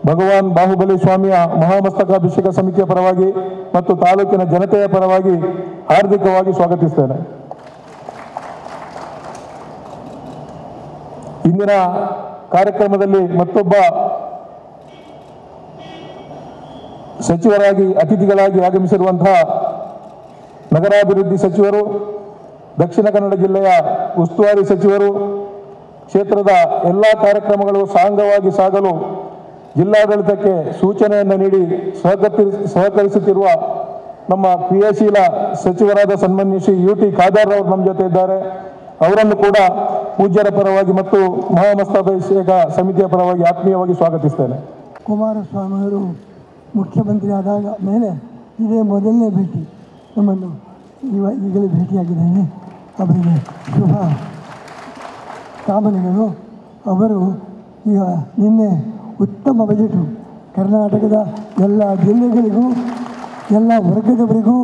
ಭಗವಾನ್ ಬಾಹುಬಲಿ ಸ್ವಾಮಿಯ ಮಹಾಮಸ್ತಕಾಭಿಷೇಕ ಸಮಿತಿಯ ಪರವಾಗಿ ಮತ್ತು ತಾಲೂಕಿನ ಜನತೆಯ ಪರವಾಗಿ ಹಾರ್ದಿಕವಾಗಿ ಸ್ವಾಗತಿಸುತ್ತೇನೆ. ಇಂದಿನ ಕಾರ್ಯಕ್ರಮದಲ್ಲಿ ಮತ್ತೊಬ್ಬ ಸಚಿವರಾಗಿ ಅತಿಥಿಗಳಾಗಿ ಆಗಮಿಸಿರುವಂತಹ ನಗರಾಭಿವೃದ್ಧಿ ಸಚಿವರು, ದಕ್ಷಿಣ ಕನ್ನಡ ಜಿಲ್ಲೆಯ ಉಸ್ತುವಾರಿ ಸಚಿವರು, ಕ್ಷೇತ್ರದ ಎಲ್ಲ ಕಾರ್ಯಕ್ರಮಗಳು ಸಾಂಗವಾಗಿ ಸಾಗಲು ಜಿಲ್ಲಾಡಳಿತಕ್ಕೆ ಸೂಚನೆಯನ್ನು ನೀಡಿ ಸಹಕರಿಸುತ್ತಿರುವ ನಮ್ಮ ಕ್ರಿಯಾಶೀಲ ಸಚಿವರಾದ ಸನ್ಮಾನ್ಯ ಶ್ರೀ UT ಖಾದರ್ ಅವರು ನಮ್ಮ ಜೊತೆ ಇದ್ದಾರೆ. ಅವರನ್ನು ಕೂಡ ಪೂಜ್ಯರ ಪರವಾಗಿ ಮತ್ತು ಮಹಾಮಸ್ತಕಾಭಿಷೇಕ ಸಮಿತಿಯ ಪರವಾಗಿ ಆತ್ಮೀಯವಾಗಿ ಸ್ವಾಗತಿಸ್ತೇನೆ. ಕುಮಾರಸ್ವಾಮಿಯವರು ಮುಖ್ಯಮಂತ್ರಿ ಆದಾಗ ಮೇಲೆ ಇದೇ ಮೊದಲನೇ ಭೇಟಿ, ನಮ್ಮನ್ನು ಈಗಲೇ ಭೇಟಿಯಾಗಿದ್ದೇನೆ. ಅವರಿಗೆ ಶುಭ ಕಾಮನೆಗಳು. ಅವರು ಈಗ ನಿನ್ನೆ ಉತ್ತಮ ಬಜೆಟು ಕರ್ನಾಟಕದ ಎಲ್ಲ ಜಿಲ್ಲೆಗಳಿಗೂ ಎಲ್ಲ ವರ್ಗದವರಿಗೂ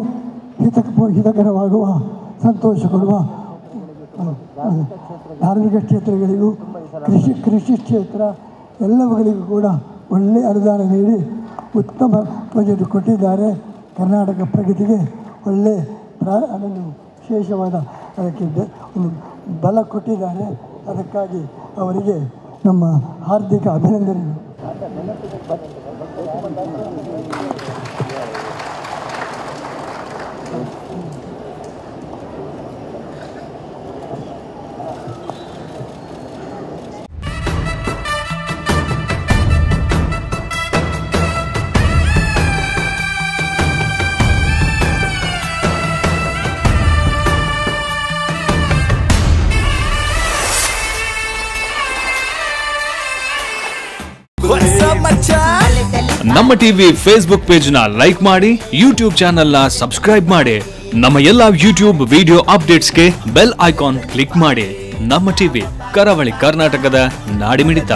ಹಿತಕರವಾಗುವ, ಸಂತೋಷ ಕೊಡುವ, ಧಾರ್ಮಿಕ ಕ್ಷೇತ್ರಗಳಿಗೂ ಕೃಷಿ ಕ್ಷೇತ್ರ ಎಲ್ಲವುಗಳಿಗೂ ಕೂಡ ಒಳ್ಳೆಯ ಅನುದಾನ ನೀಡಿ ಉತ್ತಮ ಬಜೆಟ್ ಕೊಟ್ಟಿದ್ದಾರೆ. ಕರ್ನಾಟಕ ಪ್ರಗತಿಗೆ ಒಳ್ಳೆ ಅದನ್ನು ವಿಶೇಷವಾದ ಅದಕ್ಕೆ ಒಂದು ಬಲ ಕೊಟ್ಟಿದ್ದಾರೆ. ಅದಕ್ಕಾಗಿ ಅವರಿಗೆ ನಮ್ಮ ಹಾರ್ದಿಕ ಅಭಿನಂದನೆಗಳು. ನಮ್ಮ ಟಿವಿ ಫೇಸ್ಬುಕ್ ಪೇಜ್ ನ ಲೈಕ್ ಮಾಡಿ, ಯೂಟ್ಯೂಬ್ ಚಾನೆಲ್ ನ ಸಬ್ಸ್ಕ್ರೈಬ್ ಮಾಡಿ. ನಮ್ಮ ಎಲ್ಲಾ ಯೂಟ್ಯೂಬ್ ವಿಡಿಯೋ ಅಪ್ಡೇಟ್ಸ್ಗೆ ಬೆಲ್ ಐಕಾನ್ ಕ್ಲಿಕ್ ಮಾಡಿ. ನಮ್ಮ ಟಿವಿ, ಕರಾವಳಿ ಕರ್ನಾಟಕದ ನಾಡಿಮಿಡಿತ.